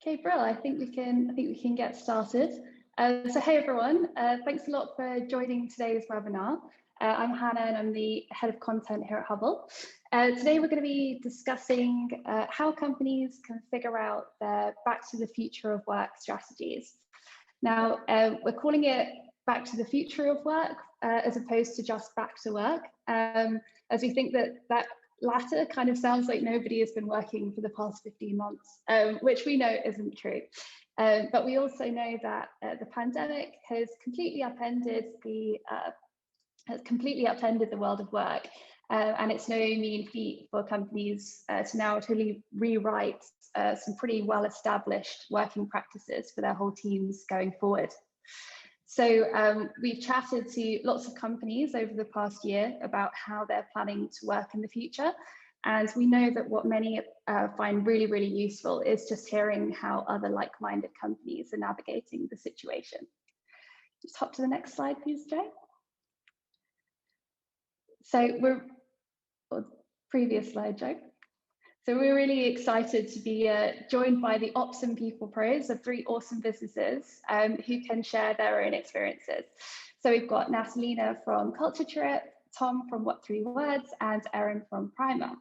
Okay, Brill, I think we can get started. So hey everyone, thanks a lot for joining today's webinar. I'm Hannah and I'm the head of content here at Hubble. Today we're going to be discussing how companies can figure out their back to the future of work strategies. Now, we're calling it back to the future of work as opposed to just back to work, as we think that latter kind of sounds like nobody has been working for the past 15 months, which we know isn't true. But we also know that the pandemic has completely upended the world of work, and it's no mean feat for companies to now totally rewrite some pretty well-established working practices for their whole teams going forward. So we've chatted to lots of companies over the past year about how they're planning to work in the future. And we know that what many find really, really useful is just hearing how other like-minded companies are navigating the situation. Just hop to the next slide, please, Joe. So previous slide, Joe. So we're really excited to be joined by the ops and people pros of 3 awesome businesses who can share their own experiences. So we've got Natalina from Culture Trip, Tom from What 3 Words, and Erin from Primer.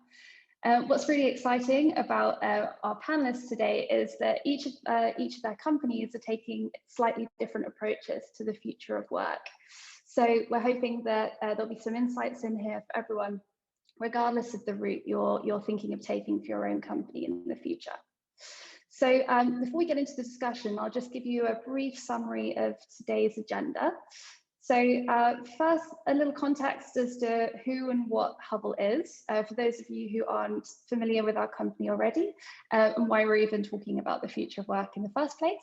What's really exciting about our panelists today is that each of their companies are taking slightly different approaches to the future of work. So we're hoping that there'll be some insights in here for everyone, regardless of the route you're thinking of taking for your own company in the future. So before we get into the discussion, I'll just give you a brief summary of today's agenda. So first, a little context as to who and what Hubble is, for those of you who aren't familiar with our company already, and why we're even talking about the future of work in the first place.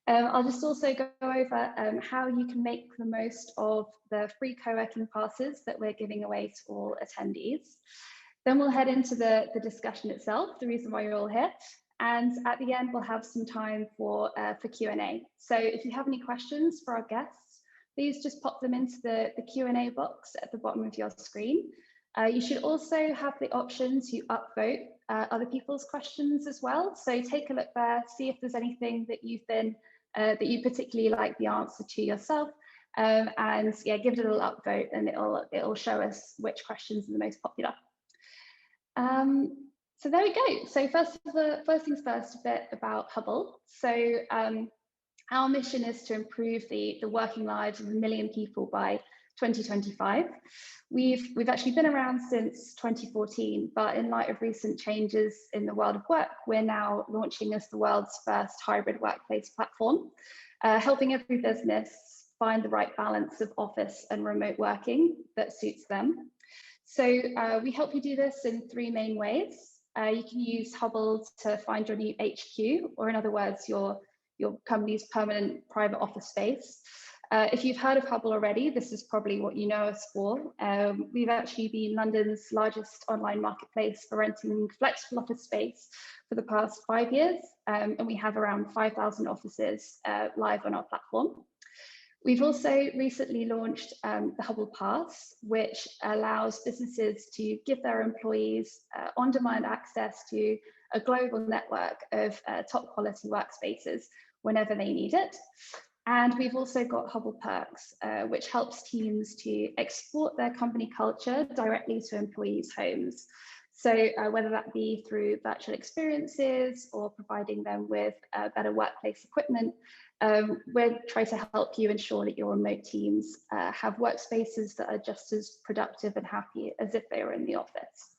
I'll just also go over how you can make the most of the free co-working passes that we're giving away to all attendees. Then we'll head into the discussion itself, the reason why you're all here. And at the end, we'll have some time for Q&A. So if you have any questions for our guests, please just pop them into the Q&A box at the bottom of your screen. You should also have the option to upvote other people's questions as well. So take a look there, see if there's anything that that you particularly like the answer to yourself, and yeah, give it a little upvote, and it'll show us which questions are the most popular. So there we go. So first things first, a bit about Hubble. So our mission is to improve the working lives of 1 million people by 2025. We've actually been around since 2014, but in light of recent changes in the world of work, we're now launching as the world's first hybrid workplace platform, helping every business find the right balance of office and remote working that suits them. So we help you do this in 3 main ways. You can use Hubble to find your new HQ, or in other words, your company's permanent private office space. If you've heard of Hubble already, this is probably what you know us for. We've actually been London's largest online marketplace for renting flexible office space for the past 5 years, and we have around 5,000 offices live on our platform. We've also recently launched the Hubble Pass, which allows businesses to give their employees on-demand access to a global network of top quality workspaces whenever they need it. And we've also got Hubble Perks, which helps teams to export their company culture directly to employees' homes. So whether that be through virtual experiences or providing them with better workplace equipment, we're trying to help you ensure that your remote teams have workspaces that are just as productive and happy as if they were in the office.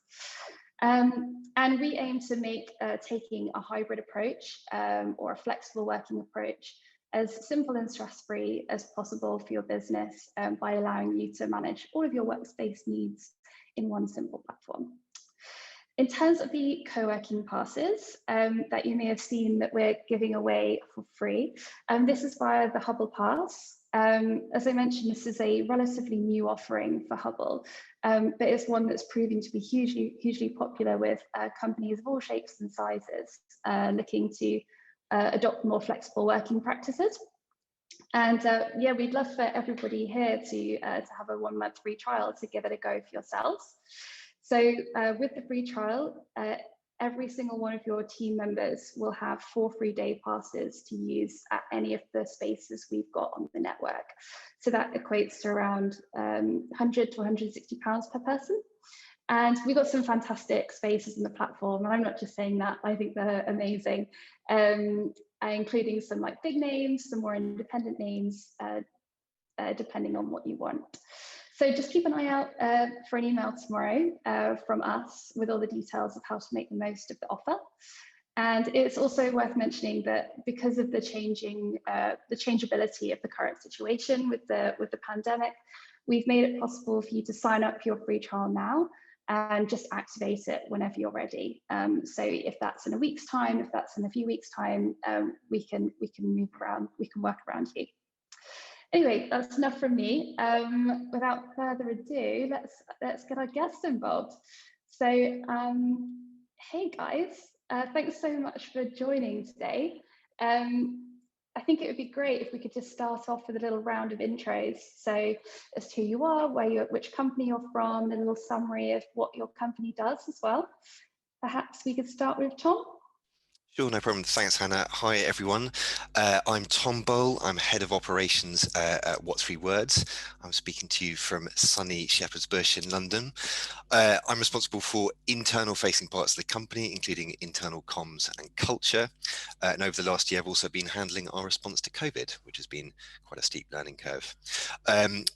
And we aim to make taking a hybrid approach or a flexible working approach as simple and stress-free as possible for your business by allowing you to manage all of your workspace needs in one simple platform. In terms of the co-working passes that you may have seen that we're giving away for free, this is via the Hubble Pass. As I mentioned, this is a relatively new offering for Hubble, but it's one that's proving to be hugely popular with companies of all shapes and sizes looking to adopt more flexible working practices. And yeah, we'd love for everybody here to have a 1-month free trial to give it a go for yourselves. So with the free trial, every single one of your team members will have 4 free day passes to use at any of the spaces we've got on the network. So that equates to around 100 to 160 pounds per person. And we've got some fantastic spaces on the platform, and I'm not just saying that, I think they're amazing, including some like big names, some more independent names, depending on what you want. So just keep an eye out for an email tomorrow from us with all the details of how to make the most of the offer. And it's also worth mentioning that because of the changeability of the current situation with the pandemic, we've made it possible for you to sign up for your free trial now and just activate it whenever you're ready. So if that's in a week's time, if that's in a few weeks' time, we can move around, we can work around you. Anyway, that's enough from me. Without further ado, let's get our guests involved. So, hey guys, thanks so much for joining today. I think it would be great if we could just start off with a little round of intros. So, as to who you are, which company you're from, a little summary of what your company does as well. Perhaps we could start with Tom. Sure, no problem. Thanks, Hannah. Hi, everyone. I'm Tom Boal. I'm Head of Operations at What Three Words. I'm speaking to you from sunny Shepherd's Bush in London. I'm responsible for internal-facing parts of the company, including internal comms and culture. And over the last year, I've also been handling our response to COVID, which has been quite a steep learning curve.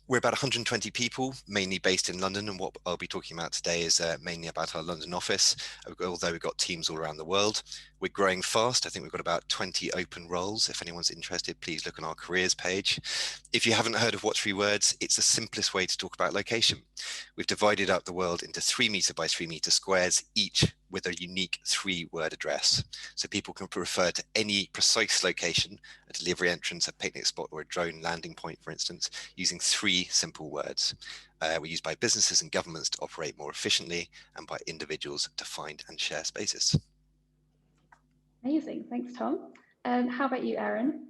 We're about 120 people, mainly based in London, and what I'll be talking about today is mainly about our London office, although we've got teams all around the world. We're growing fast. I think we've got about 20 open roles. If anyone's interested, please look on our careers page. If you haven't heard of What Three Words, it's the simplest way to talk about location. We've divided up the world into 3 meter by 3 meter squares, each with a unique 3-word address. So people can refer to any precise location, a delivery entrance, a picnic spot, or a drone landing point, for instance, using 3 simple words. We're used by businesses and governments to operate more efficiently and by individuals to find and share spaces. Amazing, thanks Tom. How about you, Erin?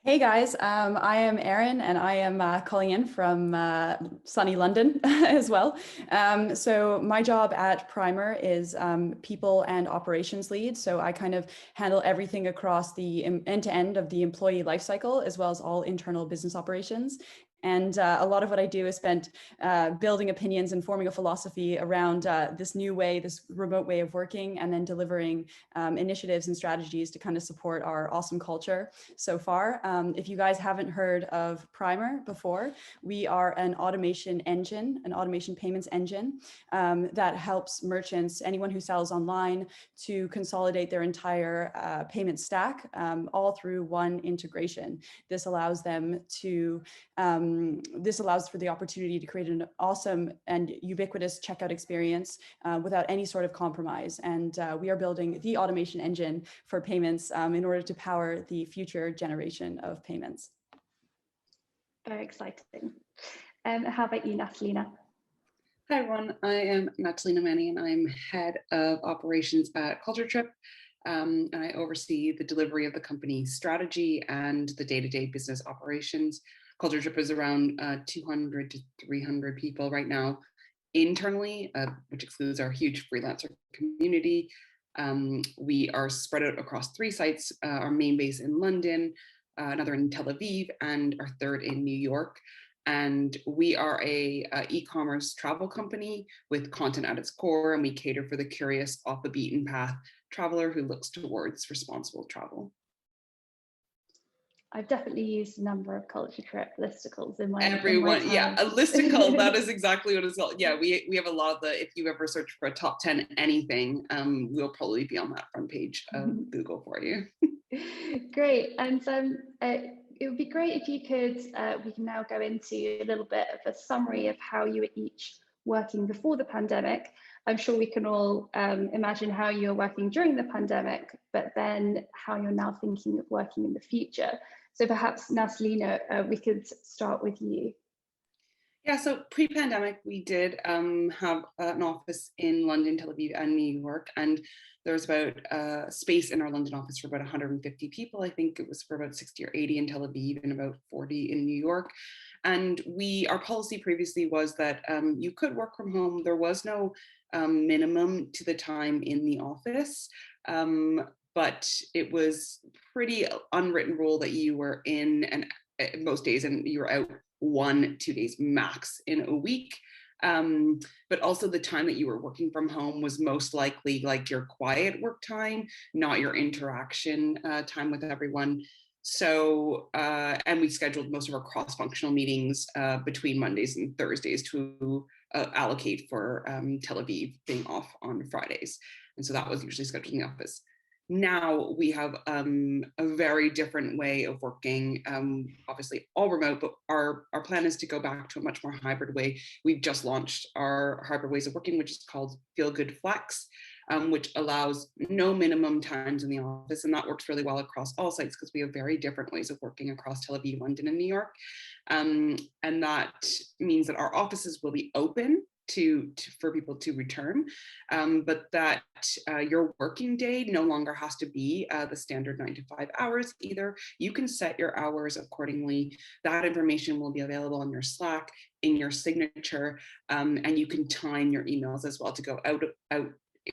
Hey guys, I am Erin and I am calling in from sunny London as well. So my job at Primer is people and operations lead. So I kind of handle everything across the end-to-end of the employee lifecycle, as well as all internal business operations. And a lot of what I do is spent building opinions and forming a philosophy around this new way, this remote way of working, and then delivering initiatives and strategies to kind of support our awesome culture so far. If you guys haven't heard of Primer before, we are an automation engine, an automation payments engine that helps merchants, anyone who sells online, to consolidate their entire payment stack all through one integration. This allows them to this allows for the opportunity to create an awesome and ubiquitous checkout experience without any sort of compromise. And we are building the automation engine for payments in order to power the future generation of payments. Very exciting. How about you, Natalina? Hi everyone, I am Natalina Manni and I'm head of operations at Culture Trip. And I oversee the delivery of the company's strategy and the day-to-day business operations. Culture Trip is around 200 to 300 people right now internally, which excludes our huge freelancer community. We are spread out across 3 sites, our main base in London, another in Tel Aviv, and our third in New York. And we are a e-commerce travel company with content at its core, and we cater for the curious, off the beaten path traveler who looks towards responsible travel. I've definitely used a number of Culture Trip listicles in my Everyone, yeah, a listicle, that is exactly what it's called. Yeah, we have a lot of the, if you ever search for a top 10 anything, we'll probably be on that front page of Google for you. Great, and it would be great if you could, we can now go into a little bit of a summary of how you were each working before the pandemic. I'm sure we can all imagine how you're working during the pandemic, but then how you're now thinking of working in the future. So perhaps, Natalina, we could start with you. Yeah, so pre-pandemic, we did have an office in London, Tel Aviv, and New York, and there was about space in our London office for about 150 people. I think it was for about 60 or 80 in Tel Aviv and about 40 in New York. And our policy previously was that you could work from home. There was no minimum to the time in the office. But it was pretty unwritten rule that you were in and most days and you were out 1-2 days max in a week. But also the time that you were working from home was most likely like your quiet work time, not your interaction time with everyone. So, and we scheduled most of our cross-functional meetings between Mondays and Thursdays to allocate for Tel Aviv being off on Fridays. And so that was usually scheduled in the office. Now we have a very different way of working, obviously all remote, but our plan is to go back to a much more hybrid way. We've just launched our hybrid ways of working, which is called Feel Good Flex, which allows no minimum times in the office. And that works really well across all sites because we have very different ways of working across Tel Aviv, London, and New York. And that means that our offices will be open for people to return, but that your working day no longer has to be the standard 9 to 5 hours either. You can set your hours accordingly. That information will be available on your Slack, in your signature, and you can time your emails as well to go out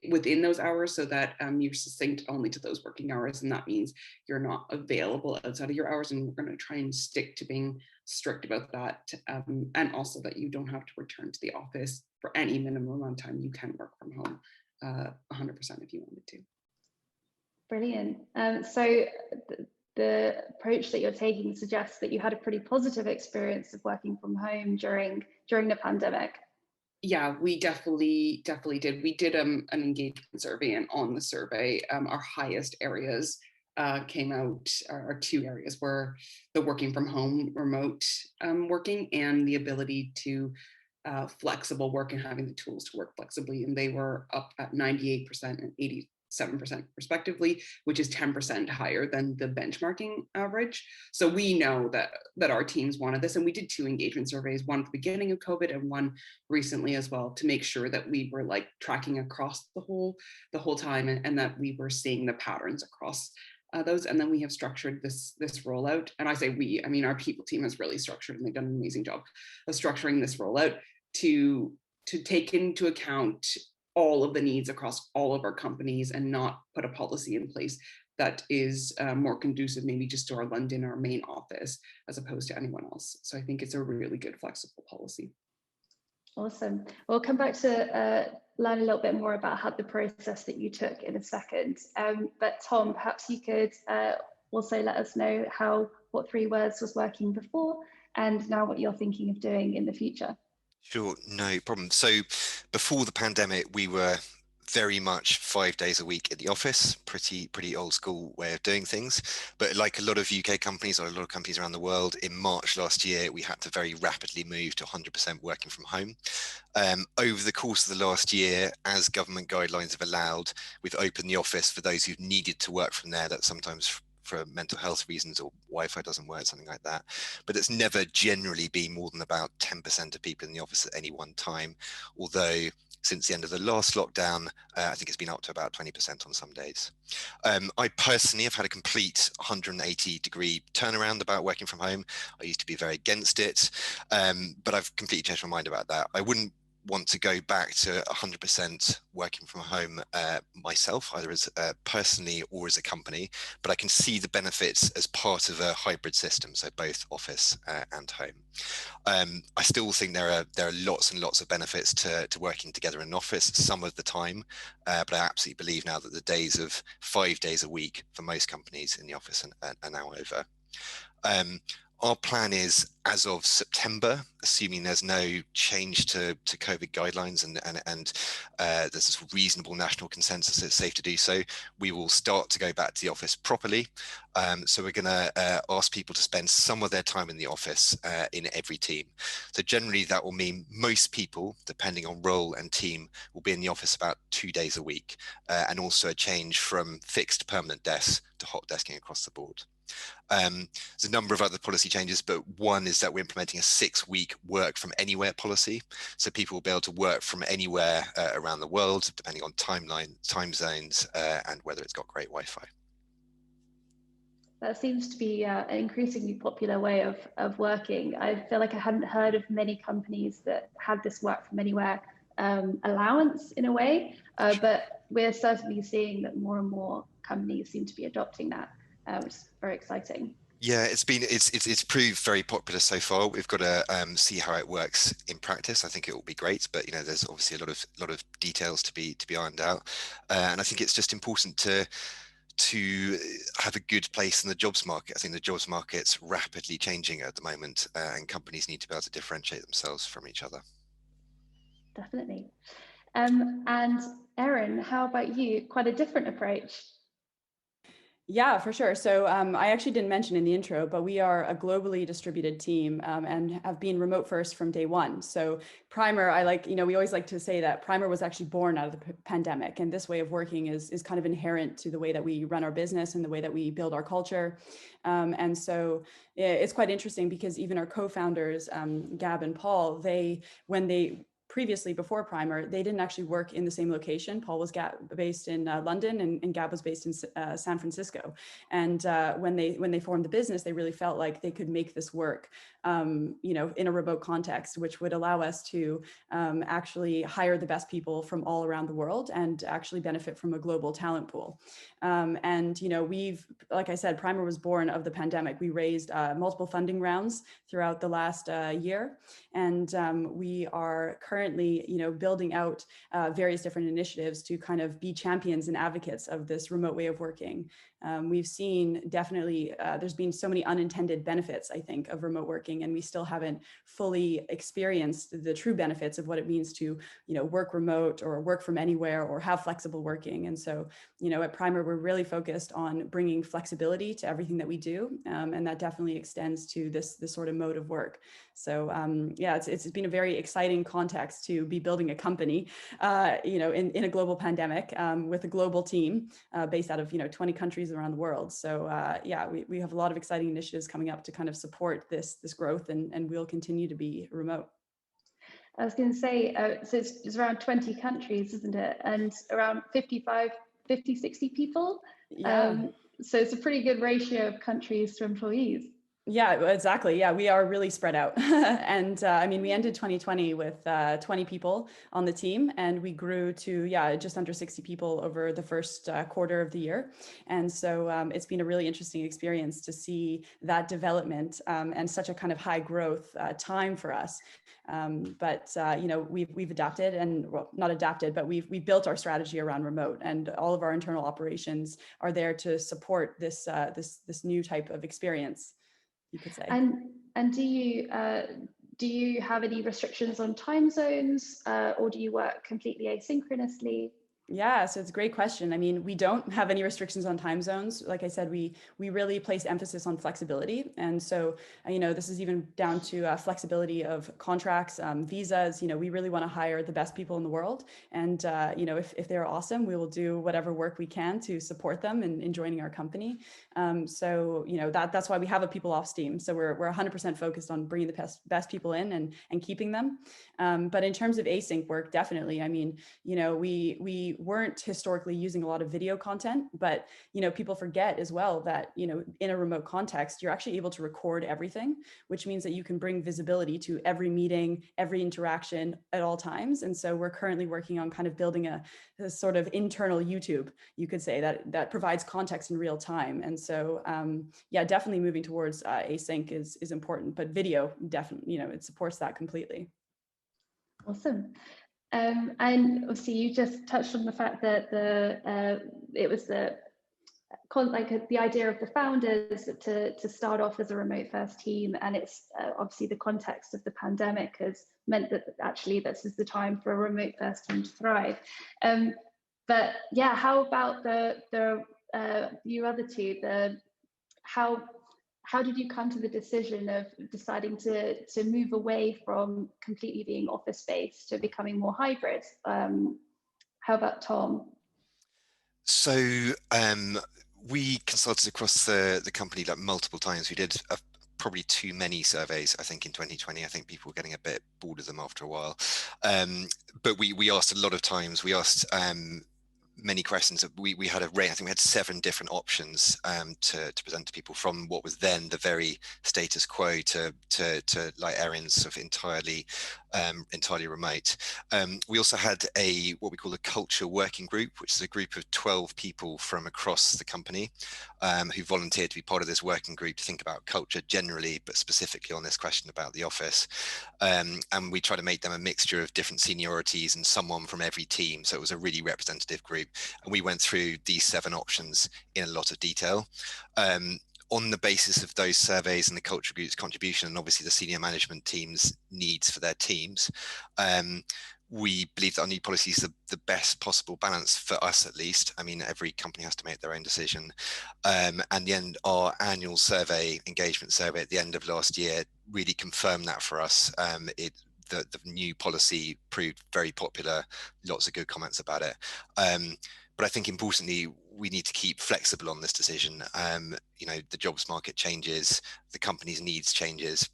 within those hours so that you're succinct only to those working hours, and that means you're not available outside of your hours, and we're going to try and stick to being strict about that, and also that you don't have to return to the office for any minimum amount of time. You can work from home 100% if you wanted to. Brilliant. So the approach that you're taking suggests that you had a pretty positive experience of working from home during the pandemic. Yeah, we definitely did. We did an engagement survey, and on the survey, our highest areas came out. Our 2 areas were the working from home, remote working, and the ability to flexible work and having the tools to work flexibly. And they were up at 98% and 87% respectively, which is 10% higher than the benchmarking average. So we know that our teams wanted this, and we did 2 engagement surveys, one at the beginning of COVID and one recently as well, to make sure that we were like tracking across the whole time, and that we were seeing the patterns across those. And then we have structured this rollout, and I say we, I mean our people team has really structured, and they've done an amazing job of structuring this rollout to take into account all of the needs across all of our companies and not put a policy in place that is more conducive maybe just to our London, our main office, as opposed to anyone else. So I think it's a really good flexible policy. Awesome. We'll come back to learn a little bit more about how the process that you took in a second. But Tom, perhaps you could also let us know how What 3 Words was working before and now what you're thinking of doing in the future. Sure, no problem. So before the pandemic, we were very much 5 days a week in the office, pretty old school way of doing things. But like a lot of UK companies or a lot of companies around the world, in March last year, we had to very rapidly move to 100% working from home. Over the course of the last year, as government guidelines have allowed, we've opened the office for those who've needed to work from there. That's sometimes for mental health reasons or Wi-Fi doesn't work, something like that. But it's never generally been more than about 10% of people in the office at any one time. Although since the end of the last lockdown, I think it's been up to about 20% on some days. I personally have had a complete 180-degree turnaround about working from home. I used to be very against it, but I've completely changed my mind about that. I wouldn't want to go back to 100% working from home myself, either as personally or as a company, but I can see the benefits as part of a hybrid system, so both office and home. I still think there are lots and lots of benefits to working together in an office some of the time, but I absolutely believe now that the days of 5 days a week for most companies in the office are now over. Our plan is, as of September, assuming there's no change to COVID guidelines and there's this reasonable national consensus it's safe to do so, we will start to go back to the office properly. So we're going to ask people to spend some of their time in the office in every team. So generally that will mean most people, depending on role and team, will be in the office about 2 days a week, and also a change from fixed permanent desks to hot desking across the board. There's a number of other policy changes, but one is that we're implementing a 6-week work from anywhere policy. So people will be able to work from anywhere around the world, depending on time zones, and whether it's got great Wi-Fi. That seems to be an increasingly popular way of working. I feel like I hadn't heard of many companies that had this work from anywhere allowance in a way, but we're certainly seeing that more and more companies seem to be adopting that, which is very exciting. Yeah, it's proved very popular so far. We've got to see how it works in practice. I think it will be great, but there's obviously a lot of details to be ironed out, and I think it's just important to have a good place in the jobs market. I think the jobs market's rapidly changing at the moment, and companies need to be able to differentiate themselves from each other. Definitely. And Erin, how about you? Quite a different approach. Yeah, for sure. So I actually didn't mention in the intro, but we are a globally distributed team and have been remote first from day one. So Primer, we always like to say that Primer was actually born out of the pandemic. And this way of working is kind of inherent to the way that we run our business and the way that we build our culture. And so it's quite interesting because even our co-founders, Gab and Paul, previously, before Primer, they didn't actually work in the same location. Paul was based in London and Gab was based in San Francisco. And when they formed the business, they really felt like they could make this work, in a remote context, which would allow us to actually hire the best people from all around the world and actually benefit from a global talent pool. Like I said, Primer was born of the pandemic. We raised multiple funding rounds throughout the last year. And we are currently, building out various different initiatives to kind of be champions and advocates of this remote way of working. We've seen definitely, there's been so many unintended benefits, I think, of remote working, and we still haven't fully experienced the true benefits of what it means to, work remote or work from anywhere or have flexible working. And so, at Primer, we're really focused on bringing flexibility to everything that we do. And that definitely extends to this sort of mode of work. So it's been a very exciting context to be building a company, in a global pandemic with a global team based out of 20 countries around the world. So we have a lot of exciting initiatives coming up to kind of support this growth, and we'll continue to be remote. I was going to say, so it's around 20 countries, isn't it? And around 50, 60 people. Yeah. So it's a pretty good ratio of countries to employees. Yeah, exactly. Yeah, we are really spread out. And we ended 2020 with 20 people on the team, and we grew to, just under 60 people over the first quarter of the year. And so it's been a really interesting experience to see that development and such a kind of high growth time for us. We've adapted, and well, not adapted, but we've built our strategy around remote, and all of our internal operations are there to support this new type of experience, you could say. And do you have any restrictions on time zones, or do you work completely asynchronously? Yeah, so it's a great question. I mean, we don't have any restrictions on time zones. Like I said, we really place emphasis on flexibility. And so, this is even down to flexibility of contracts, visas. We really want to hire the best people in the world. And, if they're awesome, we will do whatever work we can to support them in joining our company. That's why we have a people ops team. So we're 100% focused on bringing the best people in and keeping them. But in terms of async work, definitely, we weren't historically using a lot of video content, but people forget as well that in a remote context, you're actually able to record everything, which means that you can bring visibility to every meeting, every interaction at all times. And so we're currently working on kind of building a sort of internal YouTube, you could say, that provides context in real time. And so definitely moving towards async is important, but video definitely, it supports that completely. Awesome. And obviously, you just touched on the fact that it was the idea of the founders to start off as a remote first team, and it's obviously the context of the pandemic has meant that actually this is the time for a remote first team to thrive. But yeah, how about the you other two? How did you come to the decision of deciding to move away from completely being office-based to becoming more hybrid? How about Tom? So we consulted across the company like multiple times. We did probably too many surveys, I think, in 2020. I think people were getting a bit bored of them after a while. But we asked a lot of times. We asked many questions. We had a range. I think we had 7 different options to present to people, from what was then the very status quo to like Erin's sort of entirely remote. We also had what we call a culture working group, which is a group of 12 people from across the company who volunteered to be part of this working group to think about culture generally, but specifically on this question about the office. And we try to make them a mixture of different seniorities and someone from every team. So it was a really representative group. And we went through these 7 options in a lot of detail. On the basis of those surveys and the culture group's contribution, and obviously the senior management team's needs for their teams, we believe that our new policy is the best possible balance for us, at least. I mean, every company has to make their own decision. And our annual engagement survey at the end of last year really confirmed that for us. The new policy proved very popular, lots of good comments about it. But I think importantly, we need to keep flexible on this decision. The jobs market changes, the company's needs changes.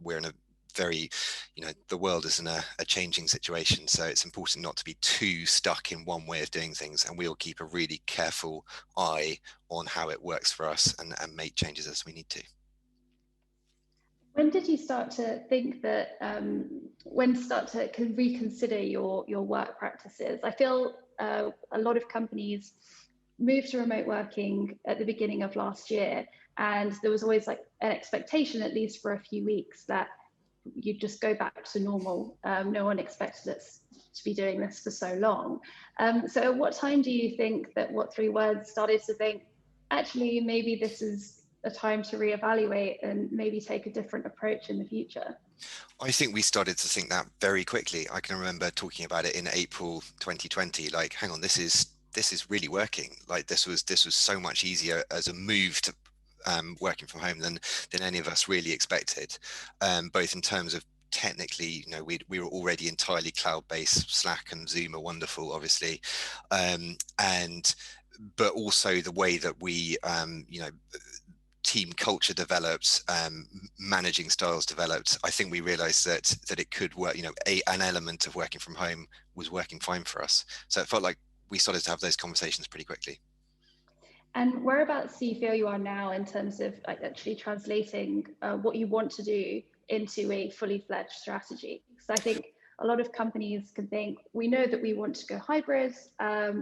We're in a very, the world is in a changing situation. So it's important not to be too stuck in one way of doing things. And we'll keep a really careful eye on how it works for us and make changes as we need to. When did you start to think that, when to start to reconsider your work practices? I feel a lot of companies moved to remote working at the beginning of last year, and there was always like an expectation, at least for a few weeks, that you'd just go back to normal. No one expected us to be doing this for so long. So at what time do you think that What Three Words started to think, actually, maybe this is a time to reevaluate and maybe take a different approach in the future? I think we started to think that very quickly. I can remember talking about it in April 2020, like, hang on, this is really working. Like this was so much easier as a move to working from home than any of us really expected, both in terms of technically, we were already entirely cloud-based. Slack and Zoom are wonderful, obviously, but also the way that we team culture developed, managing styles developed. I think we realized that it could work. An element of working from home was working fine for us. So it felt like we started to have those conversations pretty quickly. And whereabouts do you feel you are now in terms of like actually translating what you want to do into a fully fledged strategy? So I think a lot of companies can think, we know that we want to go hybrid,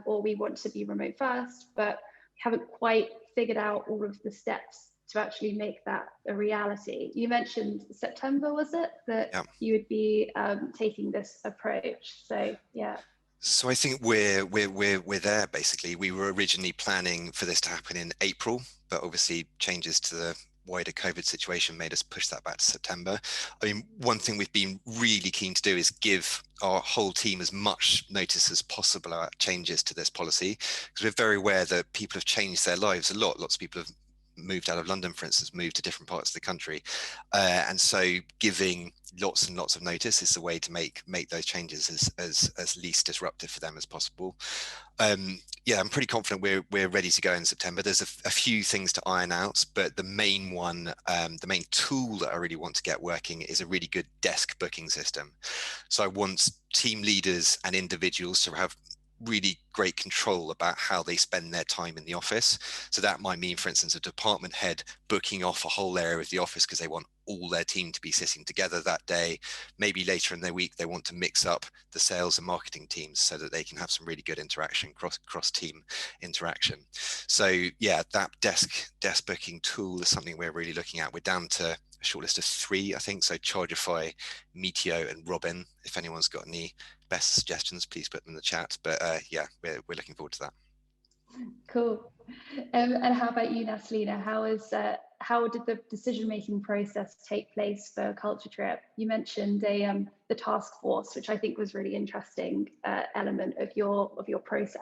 or we want to be remote first, but haven't quite figured out all of the steps to actually make that a reality. You mentioned September, was it, that you would be taking this approach? So yeah. So I think we're there basically. We were originally planning for this to happen in April, but obviously changes to the wider COVID situation made us push that back to September. I mean, one thing we've been really keen to do is give our whole team as much notice as possible about changes to this policy, because we're very aware that people have changed their lives a lot. Lots of people have moved out of London, for instance, moved to different parts of the country. And so giving lots and lots of notice is the way to make those changes as least disruptive for them as possible. Yeah, I'm pretty confident we're ready to go in September. There's a few things to iron out, but the main one, the main tool that I really want to get working is a really good desk booking system. So I want team leaders and individuals to have really great control about how they spend their time in the office. So that might mean, for instance, a department head booking off a whole area of the office because they want all their team to be sitting together that day. Maybe later in their week, they want to mix up the sales and marketing teams so that they can have some really good interaction, cross team interaction. So yeah, that desk booking tool is something we're really looking at. We're down to a short list of 3, I think. So Chargify, Meteo, and Robin. If anyone's got any best suggestions, please put them in the chat. But yeah, we're looking forward to that. Cool. And how about you, Natalina? How did the decision-making process take place for Culture Trip? You mentioned the task force, which I think was really interesting element of your process.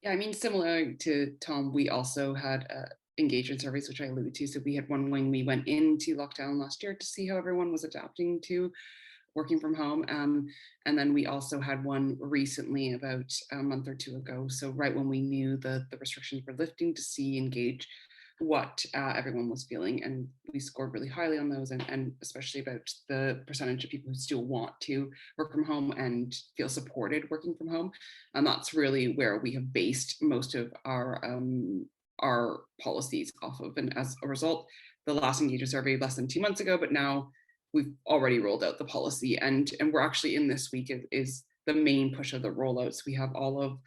Yeah, I mean, similar to Tom, we also had engagement surveys, which I alluded to. So we had one when we went into lockdown last year to see how everyone was adapting to working from home. And then we also had one recently about a month or 2 ago. So right when we knew the restrictions were lifting, to engage what everyone was feeling, and we scored really highly on those, and especially about the percentage of people who still want to work from home and feel supported working from home. And that's really where we have based most of our policies off of. And as a result, the last engagement survey less than 2 months ago, but now we've already rolled out the policy, and we're actually in this week is the main push of the rollouts. We have all of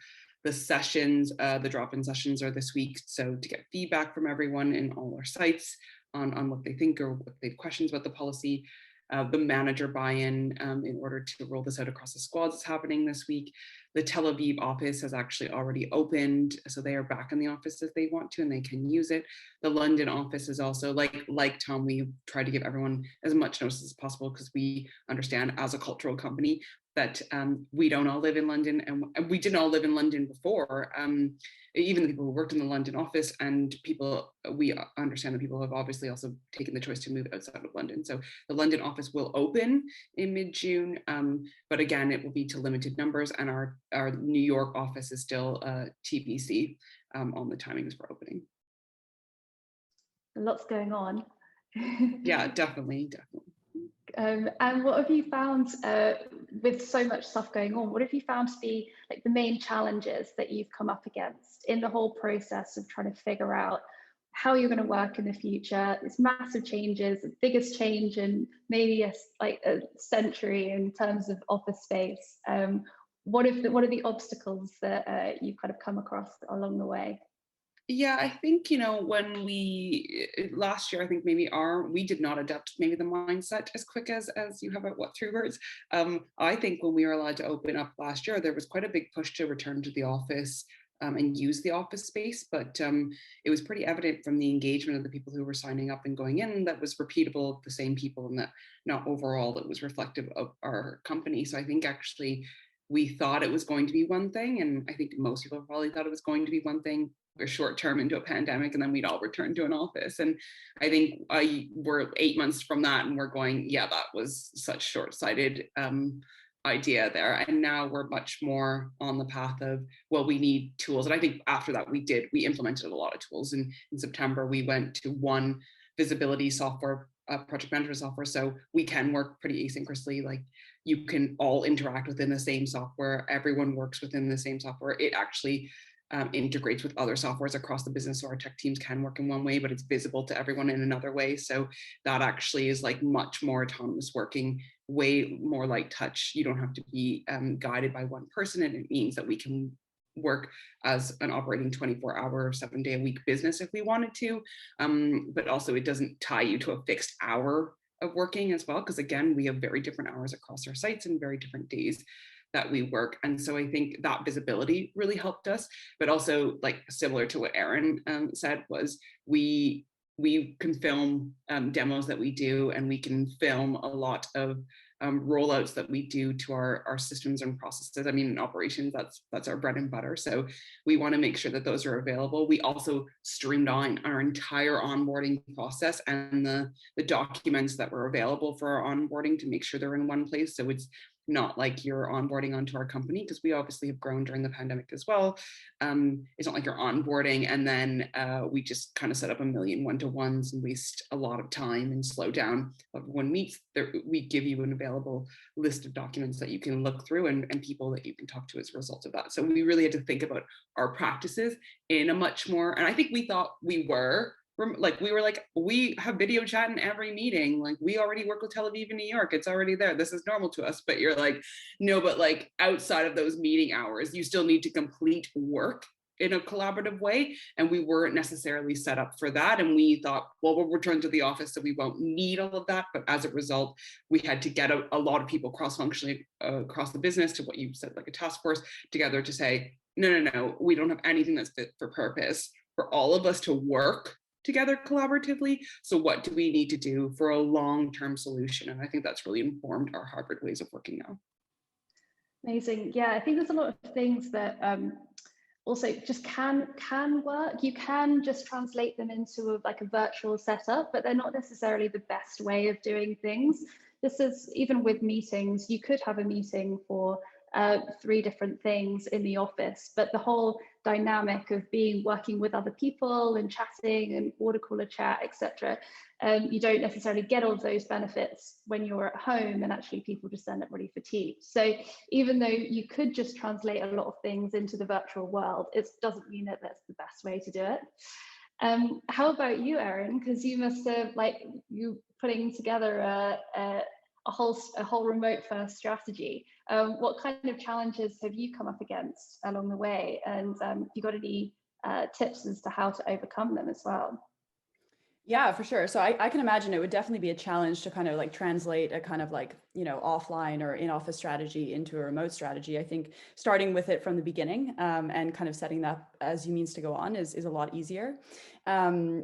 the sessions, the drop-in sessions are this week. So to get feedback from everyone in all our sites on what they think or what they have questions about the policy, the manager buy-in in order to roll this out across the squads is happening this week. The Tel Aviv office has actually already opened, so they are back in the office if they want to and they can use it. The London office is also, like Tom, we try to give everyone as much notice as possible because we understand as a cultural company that we don't all live in London, and we didn't all live in London before. Even the people who worked in the London office, and we understand that people have obviously also taken the choice to move outside of London. So the London office will open in mid-June, but again, it will be to limited numbers, and our New York office is still TBC on the timings for opening. Lots going on. Yeah, definitely. And what have you found with so much stuff going on? What have you found to be like the main challenges that you've come up against in the whole process of trying to figure out how you're going to work in the future? It's massive changes, the biggest change in maybe a century in terms of office space. What are the obstacles that you've kind of come across along the way? Yeah, I think, when last year, I think maybe we did not adapt maybe the mindset as quick as you have at What Three Words. I think when we were allowed to open up last year, there was quite a big push to return to the office and use the office space. But it was pretty evident from the engagement of the people who were signing up and going in that was repeatable, the same people, and that not overall that was reflective of our company. So I think actually we thought it was going to be one thing, and I think most people probably thought it was going to be one thing. We're short term into a pandemic, and then we'd all return to an office. And I think we're 8 months from that, and we're going, yeah, that was such short-sighted idea there. And now we're much more on the path of, well, we need tools. And I think after that, we implemented a lot of tools. And in September, we went to one visibility software, project management software, so we can work pretty asynchronously. Like, you can all interact within the same software. Everyone works within the same software. It actually integrates with other softwares across the business, so our tech teams can work in one way, but it's visible to everyone in another way. So that actually is like much more autonomous working, way more light touch. You don't have to be guided by one person, and it means that we can work as an operating 24-hour, 7-day-a-week business if we wanted to, but also it doesn't tie you to a fixed hour of working as well, because again, we have very different hours across our sites and very different days that we work. And so I think that visibility really helped us, but also, like, similar to what Erin said, was we can film demos that we do, and we can film a lot of rollouts that we do to our systems and processes. I mean, in operations, that's our bread and butter. So we want to make sure that those are available. We also streamline our entire onboarding process and the documents that were available for our onboarding to make sure they're in one place. So it's not like you're onboarding onto our company, because we obviously have grown during the pandemic as well. It's not like you're onboarding and then we just kind of set up a million one-to-ones and waste a lot of time and slow down. Everyone meets, we give you an available list of documents that you can look through and people that you can talk to as a result of that. So we really had to think about our practices in a much more, and I think we thought we were like, we have video chat in every meeting. Like, we already work with Tel Aviv in New York. It's already there. This is normal to us. But you're like, no, but like outside of those meeting hours, you still need to complete work in a collaborative way. And we weren't necessarily set up for that. And we thought, well, we'll return to the office, so we won't need all of that. But as a result, we had to get a lot of people cross-functionally across the business, to what you said, like a task force together, to say, no, we don't have anything that's fit for purpose for all of us to work together collaboratively. So what do we need to do for a long-term solution? And I think that's really informed our hybrid ways of working now. Amazing. Yeah, I think there's a lot of things that also just can work. You can just translate them into a virtual setup, but they're not necessarily the best way of doing things. This is, even with meetings, you could have a meeting for 3 different things in the office, but the whole dynamic of working with other people and chatting and water cooler chat, etc. You don't necessarily get all of those benefits when you're at home, and actually people just end up really fatigued. So even though you could just translate a lot of things into the virtual world, it doesn't mean that that's the best way to do it. How about you, Erin? Because you must have, you putting together a whole remote first strategy. What kind of challenges have you come up against along the way? And have you got any tips as to how to overcome them as well? Yeah, for sure. So I can imagine it would definitely be a challenge to kind of like translate a kind of like, offline or in-office strategy into a remote strategy. I think starting with it from the beginning and kind of setting that as you means to go on is a lot easier.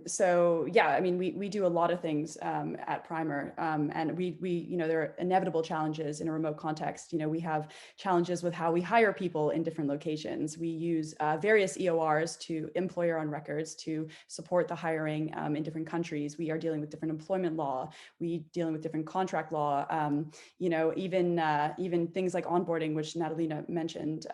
So yeah, I mean, we do a lot of things at Primer, and we there are inevitable challenges in a remote context. We have challenges with how we hire people in different locations. We use various EORs to employer on records to support the hiring in different countries. We are dealing with different employment law. We dealing with different contract law. Even things like onboarding, which Natalina mentioned.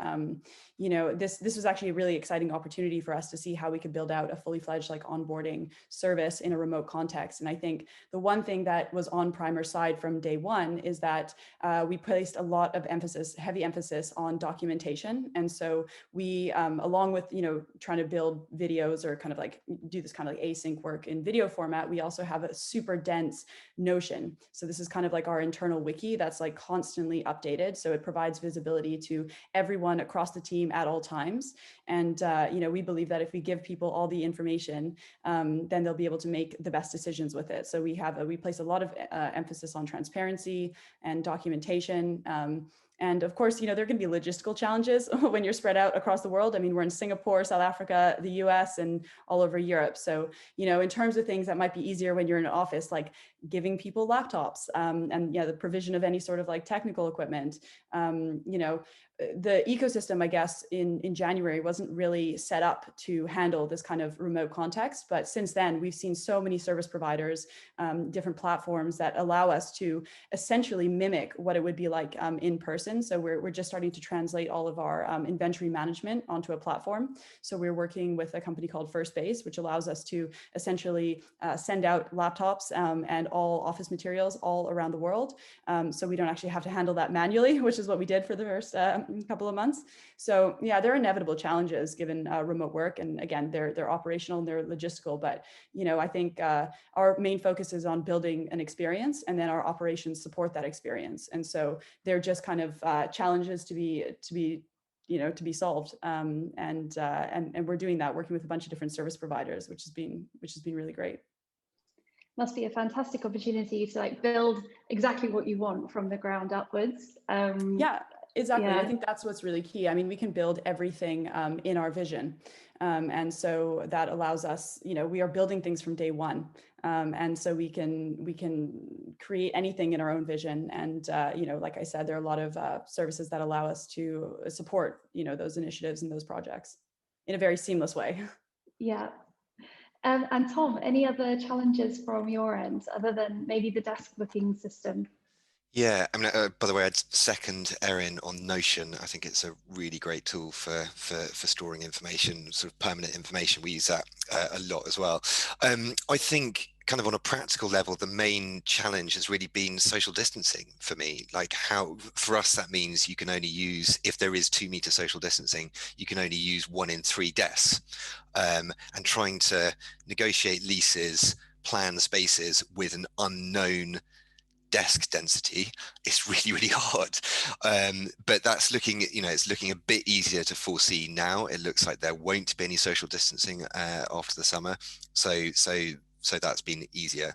This was actually a really exciting opportunity for us to see how we could build out a fully fledged onboarding service in a remote context. And I think the one thing that was on Primer's side from day one is that we placed a lot of heavy emphasis on documentation. And so we, along with, trying to build videos or kind of like do this kind of like async work in video format, we also have a super dense Notion. So this is kind of like our internal wiki that's like constantly updated. So it provides visibility to everyone across the team at all times. And, we believe that if we give people all the information, then they'll be able to make the best decisions with it. So we place a lot of emphasis on transparency and documentation. And of course, there are going to be logistical challenges when you're spread out across the world. I mean, we're in Singapore, South Africa, the US, and all over Europe. So, in terms of things that might be easier when you're in an office, like giving people laptops and the provision of any sort of like technical equipment, the ecosystem, I guess, in January wasn't really set up to handle this kind of remote context. But since then, we've seen so many service providers, different platforms that allow us to essentially mimic what it would be like in person. So we're just starting to translate all of our inventory management onto a platform. So we're working with a company called First Base, which allows us to essentially send out laptops and all office materials all around the world. So we don't actually have to handle that manually, which is what we did for the first couple of months. So yeah, there are inevitable challenges given remote work. And again, they're operational and they're logistical, but I think our main focus is on building an experience, and then our operations support that experience. And so they're just kind of challenges to be solved. And we're doing that, working with a bunch of different service providers, which has been really great. Must be a fantastic opportunity to build exactly what you want from the ground upwards. Yeah, exactly. Yeah. I think that's what's really key. I mean, we can build everything in our vision. And so that allows us, we are building things from day one. And so we can create anything in our own vision. And, like I said, there are a lot of services that allow us to support, those initiatives and those projects in a very seamless way. Yeah. And Tom, any other challenges from your end other than maybe the desk booking system? Yeah, I mean, by the way, I'd second Erin on Notion. I think it's a really great tool for storing information, sort of permanent information. We use that a lot as well. I think kind of on a practical level, the main challenge has really been social distancing for me. Like for us, that means you can only use, if there is 2 meter social distancing, you can only use 1 in 3 desks. And trying to negotiate leases, plan spaces with an unknown desk density, it's really hard, but that's looking, it's looking a bit easier to foresee now. It looks like there won't be any social distancing after the summer, so that's been easier.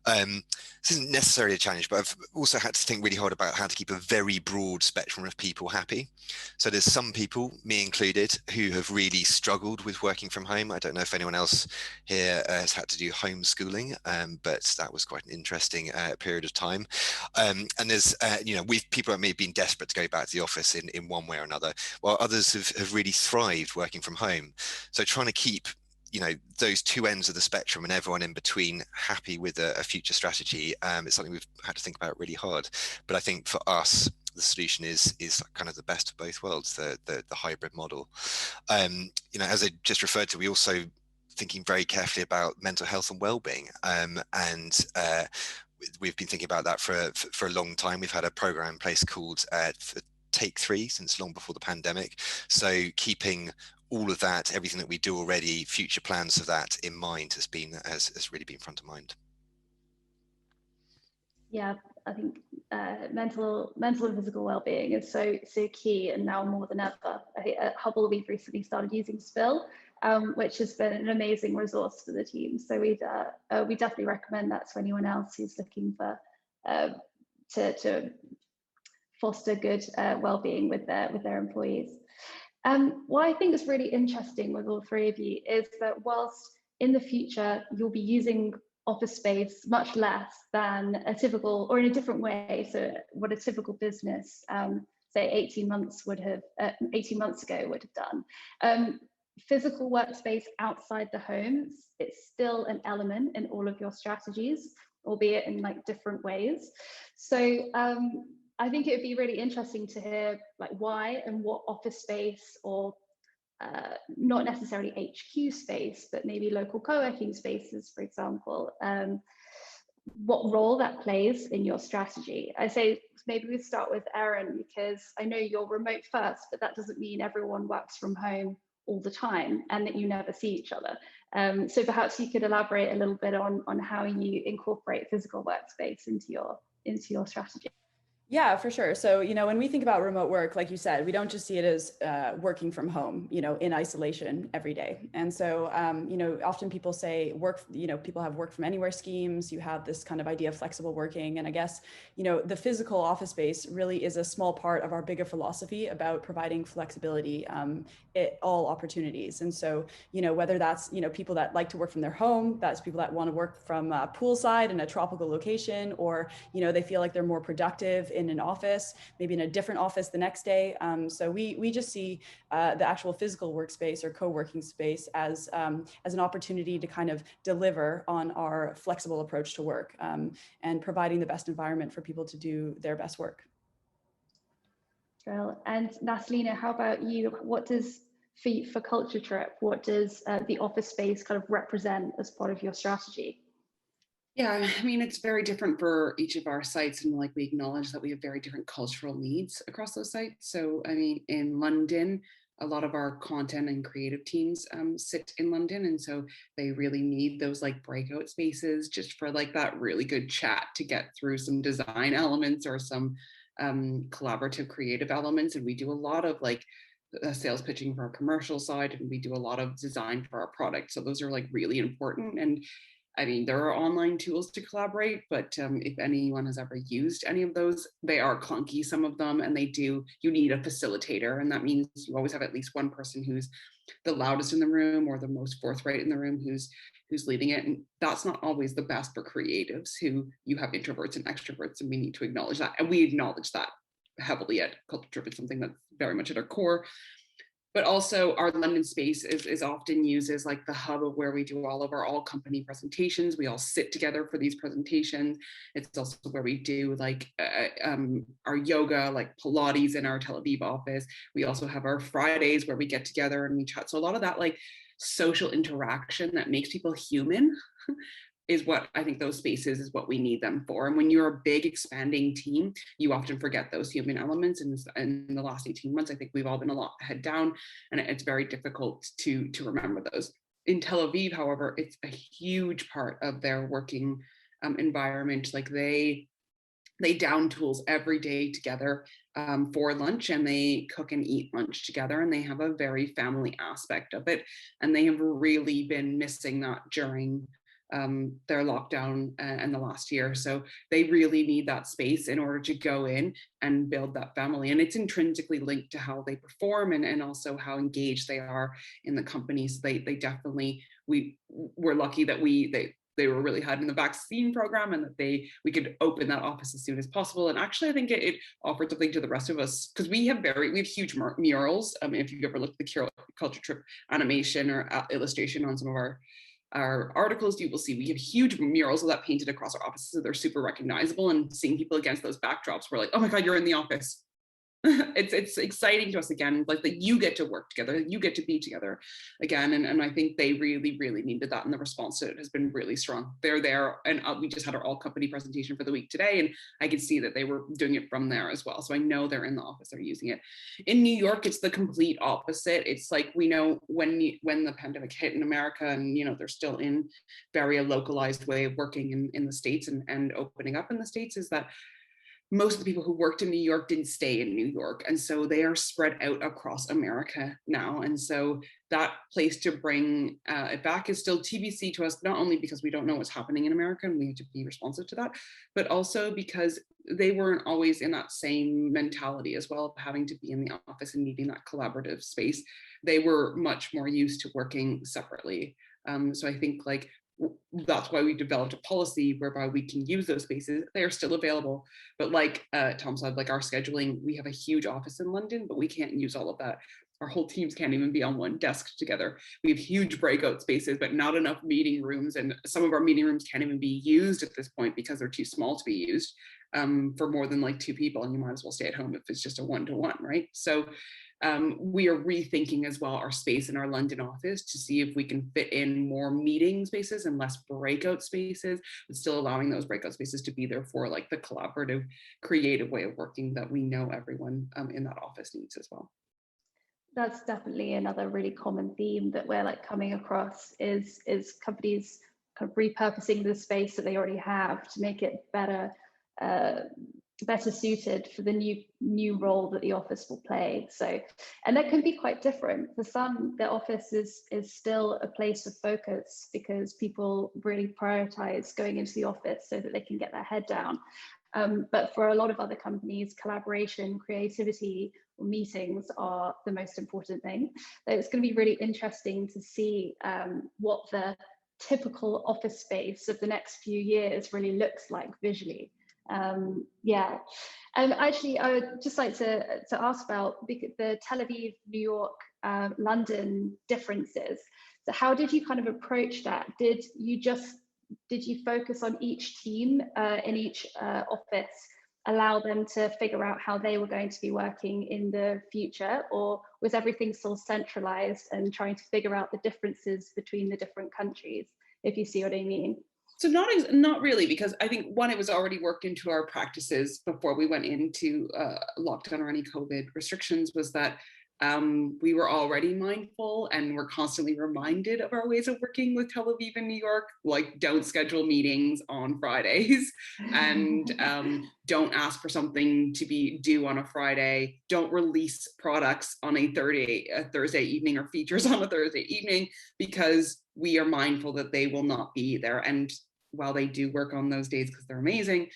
This isn't necessarily a challenge, but I've also had to think really hard about how to keep a very broad spectrum of people happy. So there's some people, me included, who have really struggled with working from home. I don't know if anyone else here has had to do homeschooling, but that was quite an interesting period of time. And there's, people like me have been desperate to go back to the office in one way or another, while others have really thrived working from home. So trying to keep those 2 ends of the spectrum and everyone in between happy with a future strategy, it's something we've had to think about really hard. But I think for us, the solution is kind of the best of both worlds, the hybrid model. As I just referred to, we also thinking very carefully about mental health and well-being, and we've been thinking about that for a long time. We've had a program in place called Take 3 since long before the pandemic. So keeping all of that, everything that we do already, future plans of that in mind has really been front of mind. Yeah, I think mental and physical well-being is so key, and now more than ever. At Hubble, we've recently started using Spill, which has been an amazing resource for the team. So we definitely recommend that to anyone else who's looking for to foster good well-being with their employees. What I think is really interesting with all three of you is that whilst in the future you'll be using office space much less than a typical, or in a different way, so what a typical business, say 18 months ago would have done. Physical workspace outside the home, it's still an element in all of your strategies, albeit in like different ways. So I think it would be really interesting to hear like why and what office space, or not necessarily HQ space, but maybe local co-working spaces, for example, what role that plays in your strategy. I say maybe we start with Erin, because I know you're remote first, but that doesn't mean everyone works from home all the time and that you never see each other. So perhaps you could elaborate a little bit on how you incorporate physical workspace into your strategy. Yeah, for sure. So, when we think about remote work, like you said, we don't just see it as working from home, in isolation every day. And so, often people say people have work from anywhere schemes. You have this kind of idea of flexible working. And I guess, the physical office space really is a small part of our bigger philosophy about providing flexibility at all opportunities. And so, whether that's, people that like to work from their home, that's people that want to work from poolside in a tropical location, or, they feel like they're more productive in an office, maybe in a different office the next day. So we just see the actual physical workspace or co-working space as an opportunity to kind of deliver on our flexible approach to work, and providing the best environment for people to do their best work. Well, and Natalina, how about you? What does for Culture Trip, what does the office space kind of represent as part of your strategy? Yeah, I mean, it's very different for each of our sites, and like we acknowledge that we have very different cultural needs across those sites. So, I mean, in London, a lot of our content and creative teams sit in London, and so they really need those like breakout spaces just for like that really good chat to get through some design elements or some collaborative creative elements. And we do a lot of like sales pitching for our commercial side, and we do a lot of design for our product. So those are like really important. And I mean, there are online tools to collaborate, but if anyone has ever used any of those, they are clunky, some of them, and you need a facilitator. And that means you always have at least one person who's the loudest in the room or the most forthright in the room who's leading it. And that's not always the best for creatives, who you have introverts and extroverts, and we need to acknowledge that. And we acknowledge that heavily at Culture Trip. It's something that's very much at our core. But also our London space is often used as like the hub of where we do all of our all company presentations. We all sit together for these presentations. It's also where we do like our yoga, like Pilates in our Tel Aviv office. We also have our Fridays where we get together and we chat. So a lot of that like social interaction that makes people human is what I think those spaces is what we need them for. And when you're a big expanding team, you often forget those human elements. And in the last 18 months, I think we've all been a lot head down, and it's very difficult to remember those. In Tel Aviv, however, it's a huge part of their working environment. Like they down tools every day together for lunch, and they cook and eat lunch together, and they have a very family aspect of it. And they have really been missing that during their lockdown and the last year. So they really need that space in order to go in and build that family. And it's intrinsically linked to how they perform and also how engaged they are in the company. So they definitely, we're lucky that they were really hard in the vaccine program, and that we could open that office as soon as possible. And actually, I think it offered something to the rest of us, because we have huge murals. If you've ever looked at the Culture Trip animation or illustration on some of our articles, you will see we have huge murals of that painted across our offices. So they're super recognizable, and seeing people against those backdrops, we're like, oh my God, you're in the office. it's exciting to us again, like that you get to work together, you get to be together again. And I think they really needed that. And the response to it has been really strong. They're there. And we just had our all company presentation for the week today. And I could see that they were doing it from there as well. So I know they're in the office, they're using it. In New York, it's the complete opposite. It's like, we know when the pandemic hit in America, and, you know, they're still in very a localized way of working in the States and opening up in the States, is that most of the people who worked in New York didn't stay in New York. And so they are spread out across America now. And so that place to bring it back is still TBC to us, not only because we don't know what's happening in America and we need to be responsive to that, but also because they weren't always in that same mentality as well, of having to be in the office and needing that collaborative space. They were much more used to working separately. So I think like, that's why we developed a policy whereby we can use those spaces. They are still available, but like Tom said, like our scheduling, we have a huge office in London, but we can't use all of that. Our whole teams can't even be on one desk together. We have huge breakout spaces, but not enough meeting rooms. And some of our meeting rooms can't even be used at this point because they're too small to be used for more than like 2 people. And you might as well stay at home if it's just a 1-to-1, right? So we are rethinking as well our space in our London office to see if we can fit in more meeting spaces and less breakout spaces, but still allowing those breakout spaces to be there for like the collaborative, creative way of working that we know everyone in that office needs as well. That's definitely another really common theme that we're like coming across is companies kind of repurposing the space that they already have to make it better suited for the new role that the office will play. So, and that can be quite different. For some, the office is still a place of focus because people really prioritize going into the office so that they can get their head down. But for a lot of other companies, collaboration, creativity, or meetings are the most important thing. So it's going to be really interesting to see what the typical office space of the next few years really looks like visually. Actually, I would just like to ask about the Tel Aviv, New York, London differences. So how did you kind of approach that? Did you focus on each team in each office, allow them to figure out how they were going to be working in the future, or was everything still centralized and trying to figure out the differences between the different countries, if you see what I mean? So not really, because I think one, it was already worked into our practices before we went into lockdown or any COVID restrictions, was that we were already mindful and we're constantly reminded of our ways of working with Tel Aviv and New York, like don't schedule meetings on Fridays and don't ask for something to be due on a Friday, don't release products on a Thursday evening or features on a Thursday evening, because we are mindful that they will not be there. And while they do work on those days because they're amazing,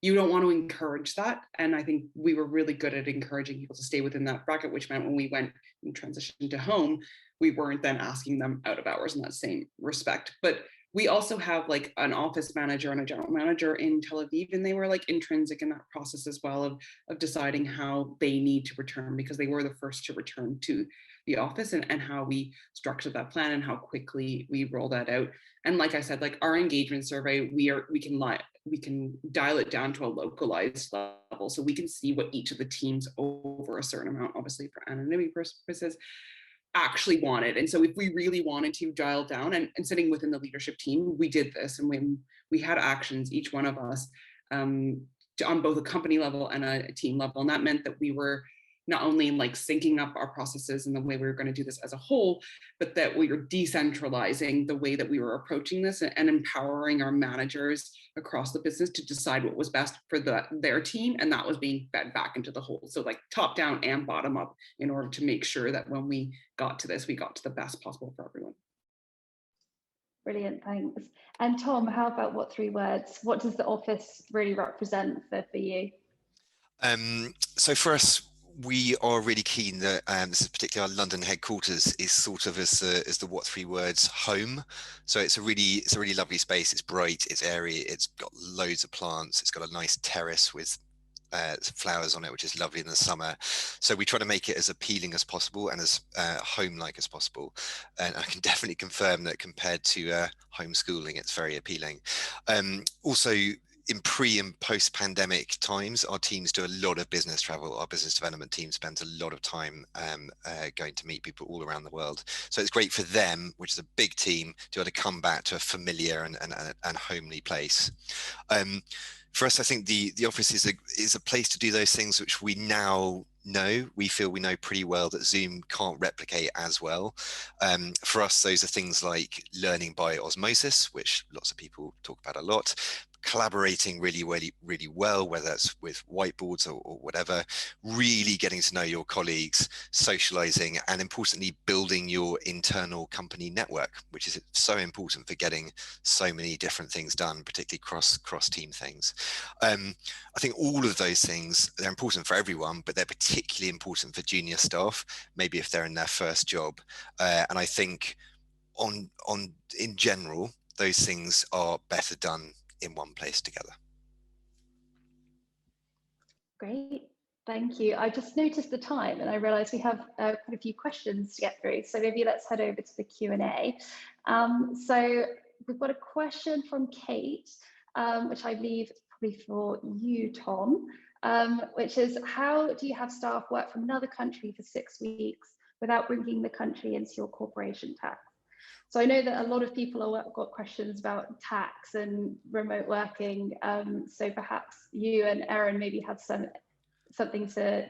you don't want to encourage that. And I think we were really good at encouraging people to stay within that bracket, which meant when we went and transitioned to home, we weren't then asking them out of hours in that same respect. But we also have like an office manager and a general manager in Tel Aviv, and they were like intrinsic in that process as well of deciding how they need to return, because they were the first to return to the office, and how we structured that plan and how quickly we roll that out. And like I said, like our engagement survey, we can dial it down to a localized level, so we can see what each of the teams over a certain amount, obviously for anonymity purposes, actually wanted. And so if we really wanted to dial down, and sitting within the leadership team, we did this, and when we had actions, each one of us, on both a company level and a team level. And that meant that we were not only like syncing up our processes and the way we were going to do this as a whole, but that we were decentralizing the way that we were approaching this and empowering our managers across the business to decide what was best for their team. And that was being fed back into the whole. So like top down and bottom up, in order to make sure that when we got to this, we got to the best possible for everyone. Brilliant, thanks. And Tom, how about what 3 words? What does the office really represent for you? So for us, we are really keen that this is particularly our London headquarters is sort of as the what 3 words home. So it's a really lovely space. It's bright, it's airy, it's got loads of plants, it's got a nice terrace with some flowers on it, which is lovely in the summer. So we try to make it as appealing as possible and as home-like as possible. And I can definitely confirm that compared to homeschooling, it's very appealing. Also, in pre and post pandemic times, our teams do a lot of business travel. Our business development team spends a lot of time going to meet people all around the world. So it's great for them, which is a big team, to be able to come back to a familiar and homely place. For us, I think the office is a place to do those things which we now feel we know pretty well that Zoom can't replicate as well. For us, those are things like learning by osmosis, which lots of people talk about a lot, collaborating really well, whether that's with whiteboards or whatever, really getting to know your colleagues, socializing, and importantly, building your internal company network, which is so important for getting so many different things done, particularly cross team things. I think all of those things, they're important for everyone, but they're particularly important for junior staff, maybe if they're in their first job. And I think in general, those things are better done in one place together. Great, thank you. I just noticed the time and I realized we have quite a few questions to get through. So maybe let's head over to the Q&A. So we've got a question from Kate, which I believe is probably for you, Tom, which is, how do you have staff work from another country for 6 weeks without bringing the country into your corporation tax? So I know that a lot of people have got questions about tax and remote working. So perhaps you and Erin maybe have something to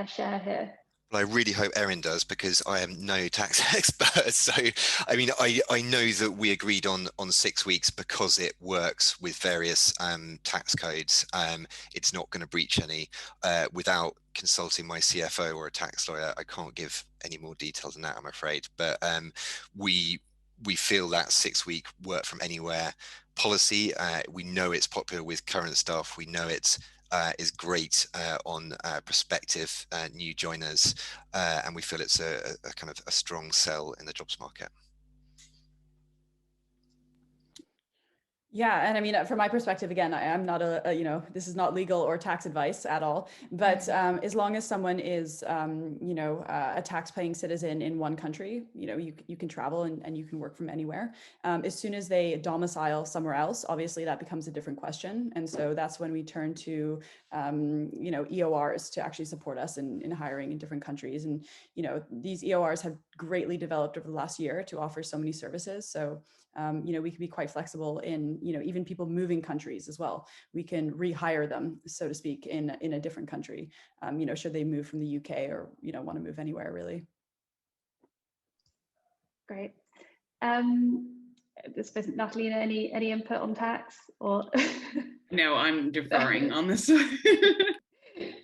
share here. Well, I really hope Erin does, because I am no tax expert. So, I mean, I know that we agreed on 6 weeks because it works with various tax codes. It's not going to breach any. Without consulting my CFO or a tax lawyer, I can't give any more detail than that, I'm afraid. But we feel that 6 week work from anywhere policy. We know it's popular with current staff. We know it's is great on prospective new joiners, and we feel it's a kind of a strong sell in the jobs market. Yeah, and I mean, from my perspective, again, I'm not this is not legal or tax advice at all, but as long as someone is, a tax-paying citizen in one country, you can travel and you can work from anywhere. As soon as they domicile somewhere else, obviously that becomes a different question. And so that's when we turn to, EORs to actually support us in hiring in different countries. And, these EORs have greatly developed over the last year to offer so many services. So, we can be quite flexible in, even people moving countries as well. We can rehire them, so to speak, in a different country, should they move from the UK or, want to move anywhere really. Great. Natalina, any input on tax or? No, I'm deferring on this.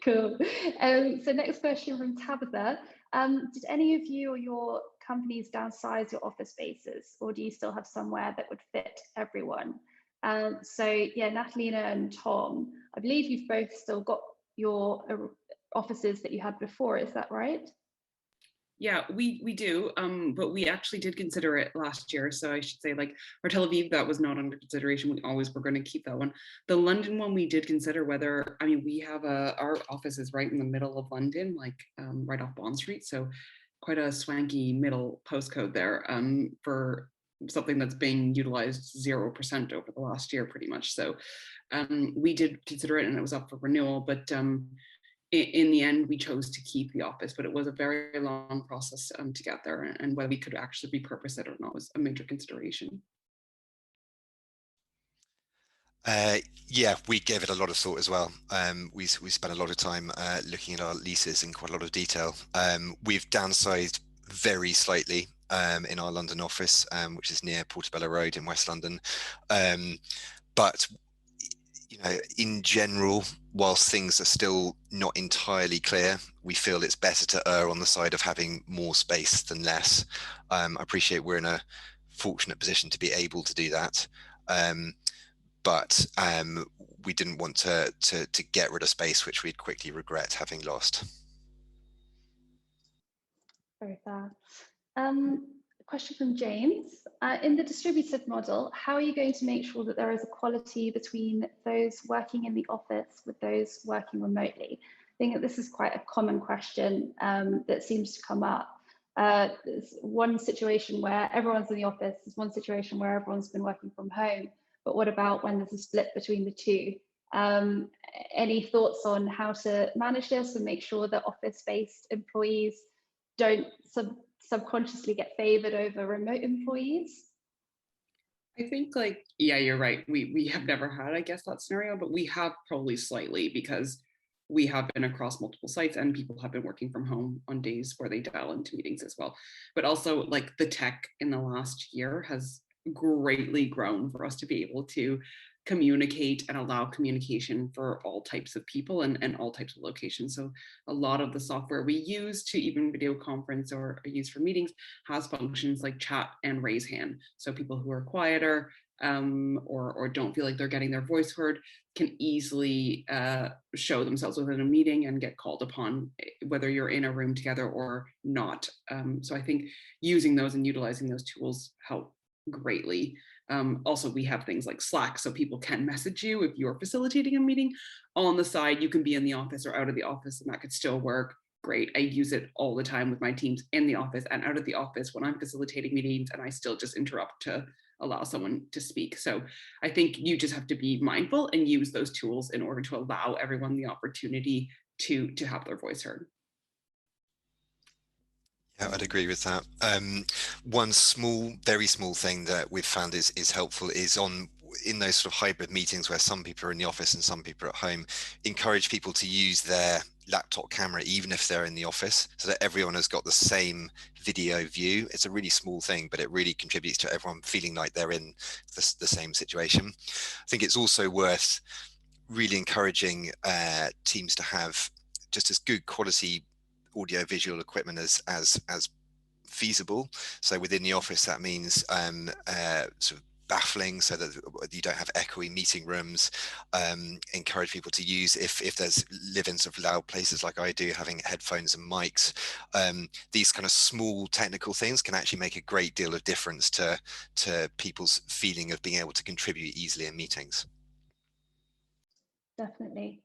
Cool. So next question from Tabitha. Did any of you or your companies downsize your office spaces, or do you still have somewhere that would fit everyone? So yeah, Natalina and Tom, I believe you've both still got your offices that you had before, is that right? Yeah, we do, but we actually did consider it last year. So I should say, like, our Tel Aviv, that was not under consideration. We always were going to keep that one. The London one, we did consider whether, I mean, we have our office is right in the middle of London, like right off Bond Street. So quite a swanky middle postcode there for something that's being utilized 0% over the last year, pretty much. So we did consider it and it was up for renewal, but in the end, we chose to keep the office, but it was a very long process to get there, and whether we could actually repurpose it or not was a major consideration. Yeah, we gave it a lot of thought as well. We spent a lot of time looking at our leases in quite a lot of detail. We've downsized very slightly in our London office, which is near Portobello Road in West London. But in general, whilst things are still not entirely clear, we feel it's better to err on the side of having more space than less. I appreciate we're in a fortunate position to be able to do that. But we didn't want to get rid of space which we'd quickly regret having lost. Very fair. Question from James. In the distributed model, how are you going to make sure that there is equality between those working in the office with those working remotely? I think that this is quite a common question that seems to come up. There's one situation where everyone's in the office, there's one situation where everyone's been working from home, but what about when there's a split between the two? Any thoughts on how to manage this and make sure that office-based employees don't subconsciously get favored over remote employees? I think, like, yeah, you're right. We have never had, I guess, that scenario, but we have probably slightly, because we have been across multiple sites and people have been working from home on days where they dial into meetings as well. But also, like, the tech in the last year has greatly grown for us to be able to communicate and allow communication for all types of people and all types of locations. So a lot of the software we use to even video conference or use for meetings has functions like chat and raise hand. So people who are quieter or don't feel like they're getting their voice heard can easily show themselves within a meeting and get called upon, whether you're in a room together or not. So I think using those and utilizing those tools help greatly. Also, we have things like Slack, so people can message you if you're facilitating a meeting. On the side, you can be in the office or out of the office, and that could still work great. I use it all the time with my teams in the office and out of the office when I'm facilitating meetings, and I still just interrupt to allow someone to speak. So I think you just have to be mindful and use those tools in order to allow everyone the opportunity to have their voice heard. Yeah, I'd agree with that. One small, very small thing that we've found is helpful is in those sort of hybrid meetings where some people are in the office and some people are at home, encourage people to use their laptop camera even if they're in the office, so that everyone has got the same video view. It's a really small thing, but it really contributes to everyone feeling like they're in the same situation. I think it's also worth really encouraging teams to have just as good quality audio visual equipment as feasible. So within the office, that means sort of baffling so that you don't have echoey meeting rooms. Encourage people to use, if there's live in sort of loud places like I do, having headphones and mics. These kind of small technical things can actually make a great deal of difference to people's feeling of being able to contribute easily in meetings. Definitely.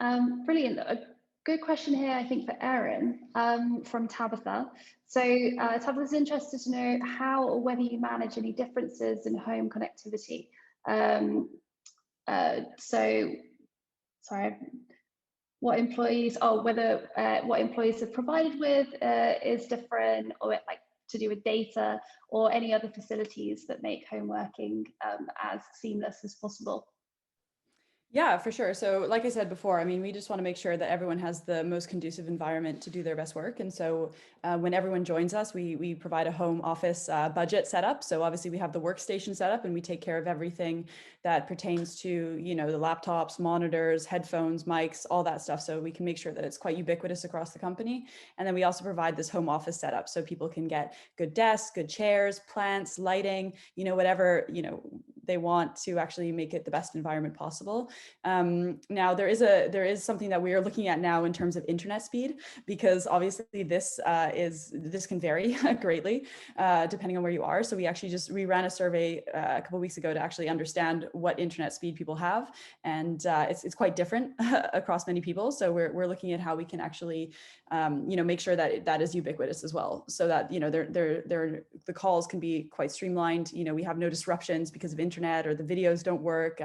Brilliant. A good question here, I think, for Erin from Tabitha. So Tabitha's interested to know how or whether you manage any differences in home connectivity. What employees are provided with is different, or like to do with data or any other facilities that make home working as seamless as possible. Yeah, for sure. So like I said before, I mean, we just want to make sure that everyone has the most conducive environment to do their best work. And so when everyone joins us, we provide a home office budget setup. So obviously we have the workstation set up and we take care of everything that pertains to, you know, the laptops, monitors, headphones, mics, all that stuff. So we can make sure that it's quite ubiquitous across the company. And then we also provide this home office setup so people can get good desks, good chairs, plants, lighting, you know, whatever, you know, they want to actually make it the best environment possible. Now there is something that we are looking at now in terms of internet speed, because obviously this can vary greatly depending on where you are. So we ran a survey a couple of weeks ago to actually understand what internet speed people have, and it's quite different across many people. So we're looking at how we can actually you know, make sure that that is ubiquitous as well, so that, you know, the calls can be quite streamlined. You know, we have no disruptions because of internet or the videos don't work.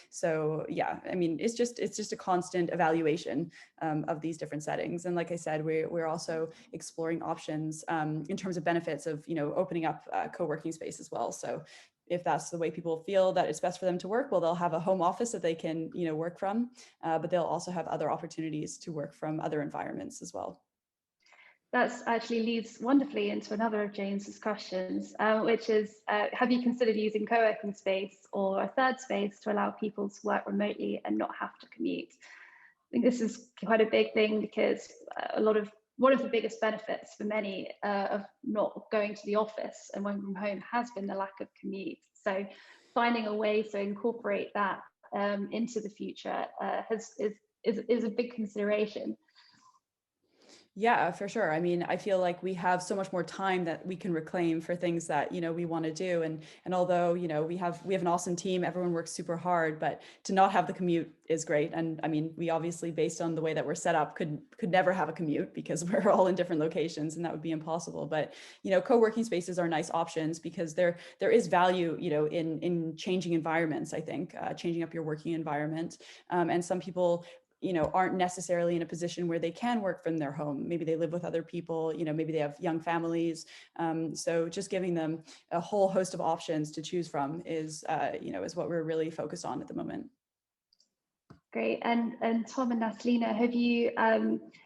So yeah, I mean, it's just a constant evaluation of these different settings. And like I said, we're also exploring options in terms of benefits of, you know, opening up co-working space as well. So if that's the way people feel that it's best for them to work, well, they'll have a home office that they can, you know, work from, but they'll also have other opportunities to work from other environments as well. That actually leads wonderfully into another of James's questions, which is, have you considered using co-working space or a third space to allow people to work remotely and not have to commute? I think this is quite a big thing, because one of the biggest benefits for many of not going to the office and working from home has been the lack of commute. So finding a way to incorporate that into the future is a big consideration. Yeah, for sure. I mean, I feel like we have so much more time that we can reclaim for things that, we want to do. And although, we have an awesome team, everyone works super hard, but to not have the commute is great. And I mean, we obviously, based on the way that we're set up, could never have a commute because we're all in different locations and that would be impossible. But, co-working spaces are nice options because there is value, in changing environments, I think, changing up your working environment. And some people aren't necessarily in a position where they can work from their home. Maybe they live with other people, maybe they have young families. So just giving them a whole host of options to choose from is what we're really focused on at the moment. Great. And Tom and Natalina, have you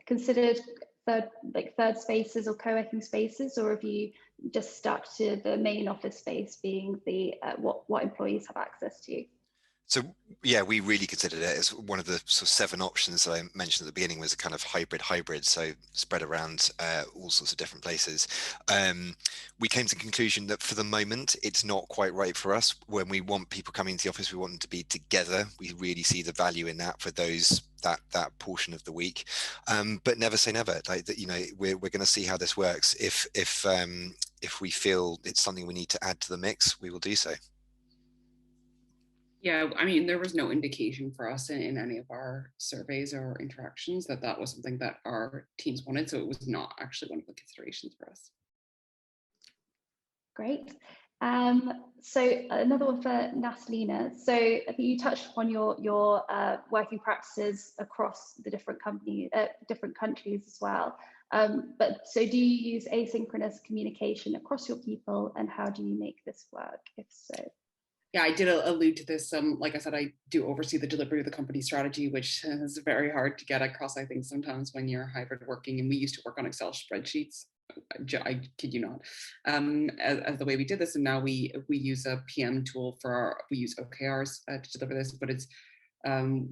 considered third spaces or co-working spaces, or have you just stuck to the main office space being the what employees have access to? So yeah, we really considered it as one of the sort of 7 options that I mentioned at the beginning, was a kind of hybrid, so spread around all sorts of different places. We came to the conclusion that for the moment, it's not quite right for us. When we want people coming into the office, we want them to be together. We really see the value in that for those that portion of the week. But never say never. Like that, we're going to see how this works. If we feel it's something we need to add to the mix, we will do so. Yeah, I mean, there was no indication for us in any of our surveys or interactions that was something that our teams wanted. So it was not actually one of the considerations for us. Great. So another one for Natalina. So I think you touched upon your working practices across the different countries as well. But so do you use asynchronous communication across your people, and how do you make this work, if so? Yeah, I did allude to this. Like I said, I do oversee the delivery of the company strategy, which is very hard to get across, I think, sometimes when you're hybrid working. And we used to work on Excel spreadsheets. I kid you not, as the way we did this. And now we use a PM tool we use OKRs to deliver this, but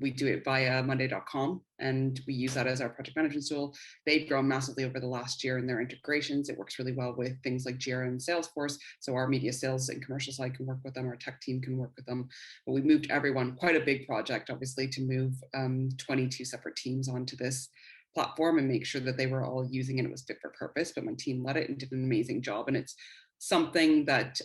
we do it via monday.com, and we use that as our project management tool. They've grown massively over the last year in their integrations. It works really well with things like Jira and Salesforce. So our media sales and commercial side can work with them, our tech team can work with them. But we moved everyone, quite a big project, obviously, to move 22 separate teams onto this platform and make sure that they were all using it. It was fit for purpose, but my team led it and did an amazing job. And it's something that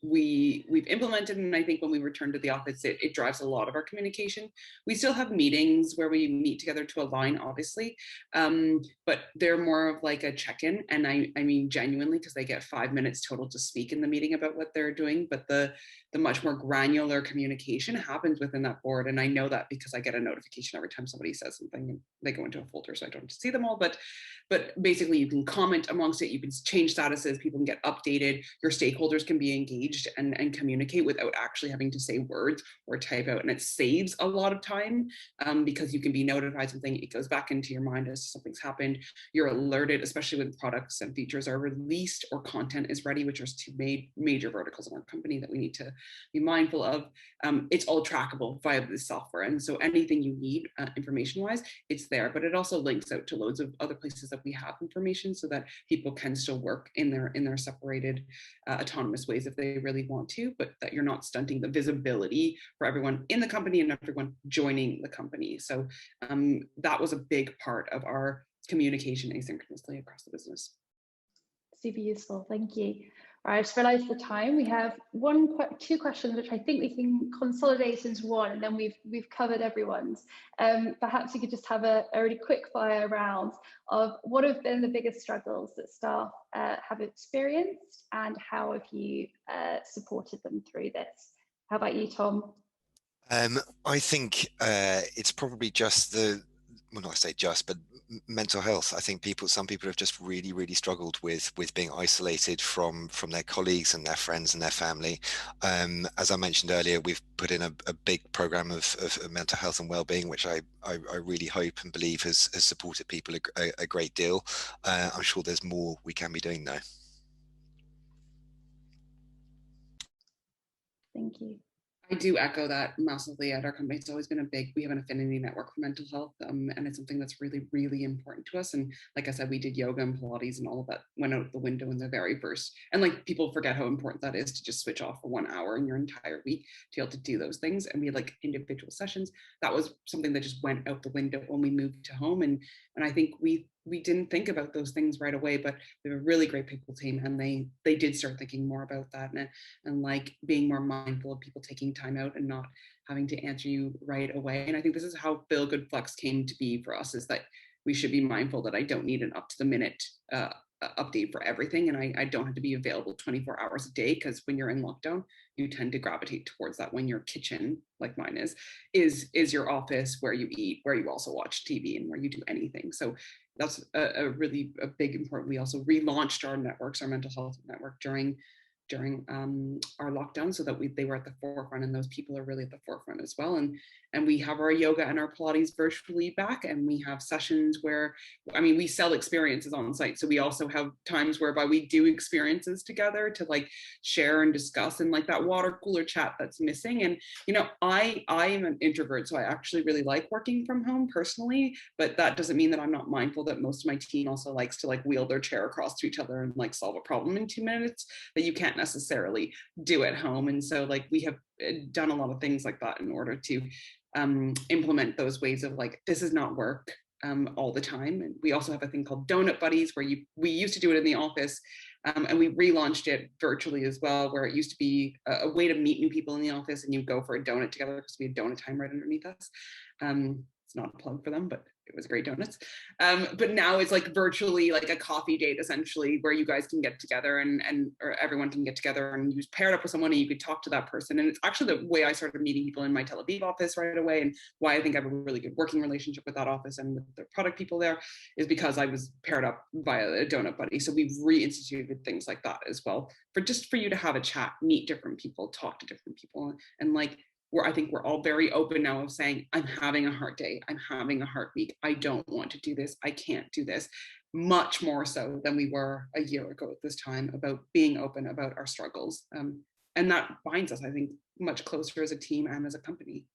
we've implemented, and I think when we return to the office, it drives a lot of our communication. We still have meetings where we meet together to align, obviously, but they're more of like a check-in, and I mean genuinely, because they get 5 minutes total to speak in the meeting about what they're doing, but the much more granular communication happens within that board. And I know that because I get a notification every time somebody says something, and they go into a folder, so I don't see them all, but basically you can comment amongst it, you can change statuses, people can get updated, your stakeholders can be engaged and communicate without actually having to say words or type out. And it saves a lot of time because you can be notified something, it goes back into your mind as something's happened. You're alerted, especially when products and features are released or content is ready, which are 2 major verticals in our company that we need to be mindful of. It's all trackable via this software. And so anything you need information-wise, it's there, but it also links out to loads of other places that we have information so that people can still work in their separated autonomous ways if they really want to, but that you're not stunting the visibility for everyone in the company and everyone joining the company. So that was a big part of our communication asynchronously across the business. Super useful, thank you. All right, I just realized the time. We have 2 questions, which I think we can consolidate into one, and then we've covered everyone's. Perhaps you could just have a really quick fire round of what have been the biggest struggles that staff have experienced, and how have you supported them through this? How about you, Tom? I think it's probably just well, not I say just, but mental health. I think some people have just really struggled with being isolated from their colleagues and their friends and their family. As I mentioned earlier, we've put in a big program of mental health and well-being, which I really hope and believe has supported people a great deal. I'm sure there's more we can be doing though. Thank you. I do echo that massively at our company. It's always been we have an affinity network for mental health, and it's something that's really important to us. And like I said, we did yoga and Pilates, and all of that went out the window in the very first. And like, people forget how important that is to just switch off for 1 hour in your entire week to be able to do those things. And we had like individual sessions. That was something that just went out the window when we moved to home. And I think we we didn't think about those things right away, but we have a really great people team, and they did start thinking more about that, and like being more mindful of people taking time out and not having to answer you right away. And I think this is how Feel Good Flex came to be for us, is that we should be mindful that I don't need an up to the minute update for everything, and I don't have to be available 24 hours a day, because when you're in lockdown, you tend to gravitate towards that. When your kitchen, like mine is your office, where you eat, where you also watch TV, and where you do anything. So that's a really big important. We also relaunched our networks, our mental health network, during our lockdown, so that they were at the forefront, and those people are really at the forefront as well. And we have our yoga and our Pilates virtually back, and we have sessions where, I mean, we sell experiences on site, so we also have times whereby we do experiences together to like share and discuss, and like that water cooler chat that's missing. And you know, I am an introvert, so I actually really like working from home personally, but that doesn't mean that I'm not mindful that most of my team also likes to like wheel their chair across to each other and like solve a problem in 2 minutes that you can't necessarily do at home. And so like we have done a lot of things like that in order to implement those ways of like, this is not work all the time. And we also have a thing called Donut Buddies, where we used to do it in the office, and we relaunched it virtually as well, where it used to be a way to meet new people in the office, and you go for a donut together, because we had donut time right underneath us. It's not a plug for them, but it was great donuts. But now it's like virtually like a coffee date, essentially, where you guys can get together or everyone can get together, and you paired up with someone and you could talk to that person. And it's actually the way I started meeting people in my Tel Aviv office right away, and why I think I have a really good working relationship with that office and with the product people there, is because I was paired up via a donut buddy. So we've reinstituted things like that as well, for you to have a chat, meet different people, talk to different people, and like, where I think we're all very open now of saying, I'm having a hard day, I'm having a hard week, I don't want to do this, I can't do this, much more so than we were a year ago at this time, about being open about our struggles. And that binds us, I think, much closer as a team and as a company.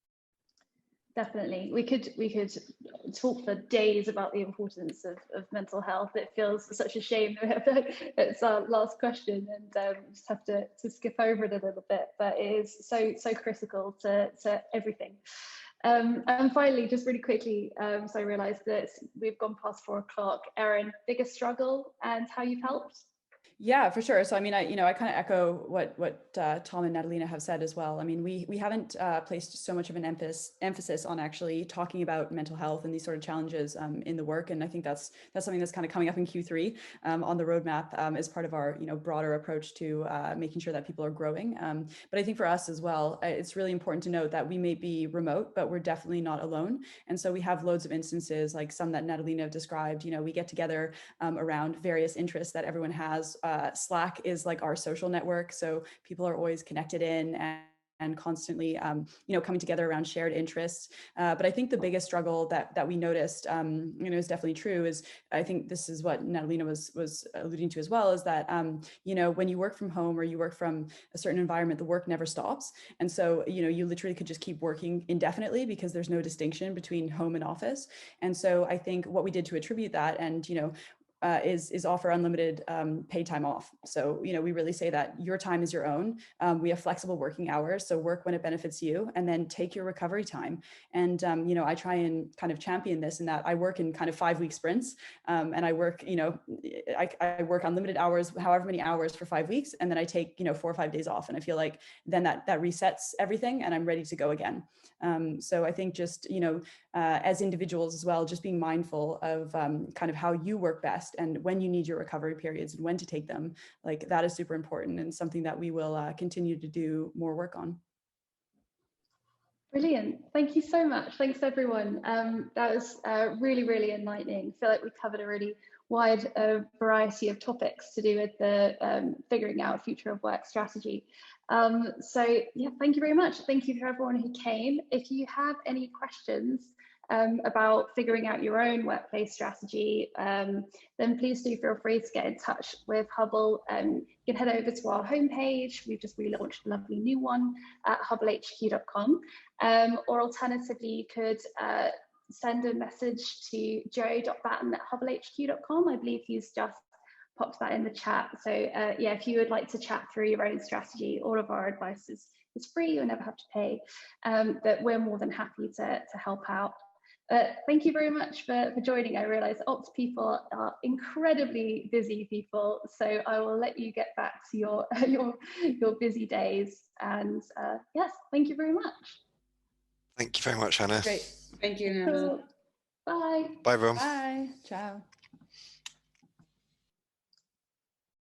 Definitely. We could talk for days about the importance of mental health. It feels such a shame that it's our last question, and just have to skip over it a little bit, but it is so critical to everything. And finally, just really quickly, so I realized that we've gone past 4 o'clock. Erin, biggest struggle and how you've helped? Yeah, for sure. So, I mean, I kind of echo what Tom and Natalina have said as well. I mean, we haven't placed so much of an emphasis on actually talking about mental health and these sort of challenges in the work. And I think that's something that's kind of coming up in Q3 on the roadmap as part of our, broader approach to making sure that people are growing. But I think for us as well, it's really important to note that we may be remote, but we're definitely not alone. And so we have loads of instances, like some that Natalina described. We get together around various interests that everyone has. Slack is like our social network, so people are always connected in and constantly, coming together around shared interests. But I think the biggest struggle that we noticed, is definitely true, is I think this is what Natalina was alluding to as well, is that, when you work from home or you work from a certain environment, the work never stops. And so, you literally could just keep working indefinitely, because there's no distinction between home and office. And so I think what we did to attribute that, and, is offer unlimited paid time off. So, we really say that your time is your own. We have flexible working hours, so work when it benefits you, and then take your recovery time. And, I try and kind of champion this, in that I work in kind of 5-week sprints, and I work, I work unlimited hours, however many hours, for 5 weeks, and then I take, 4 or 5 days off, and I feel like then that resets everything, and I'm ready to go again. So I think just, as individuals as well, just being mindful of kind of how you work best, and when you need your recovery periods and when to take them, like that is super important, and something that we will continue to do more work on. Brilliant. Thank you so much. Thanks, everyone. That was really, really enlightening. I feel like we covered a really wide variety of topics to do with the figuring out future of work strategy. So yeah, thank you very much. Thank you for everyone who came. If you have any questions about figuring out your own workplace strategy, then please do feel free to get in touch with Hubble. You can head over to our homepage. We've just relaunched a lovely new one at hubblehq.com. Or alternatively, you could send a message to joe.batten@hubblehq.com. I believe he's just popped that in the chat. So yeah, if you would like to chat through your own strategy, all of our advice is free. You'll never have to pay, but we're more than happy to help out. Thank you very much for joining. I realise ops people are incredibly busy people, so I will let you get back to your your busy days. And yes, thank you very much. Thank you very much, Hannah. Great. Thank you, Hannah. Cool. Bye. Bye, everyone. Bye. Ciao.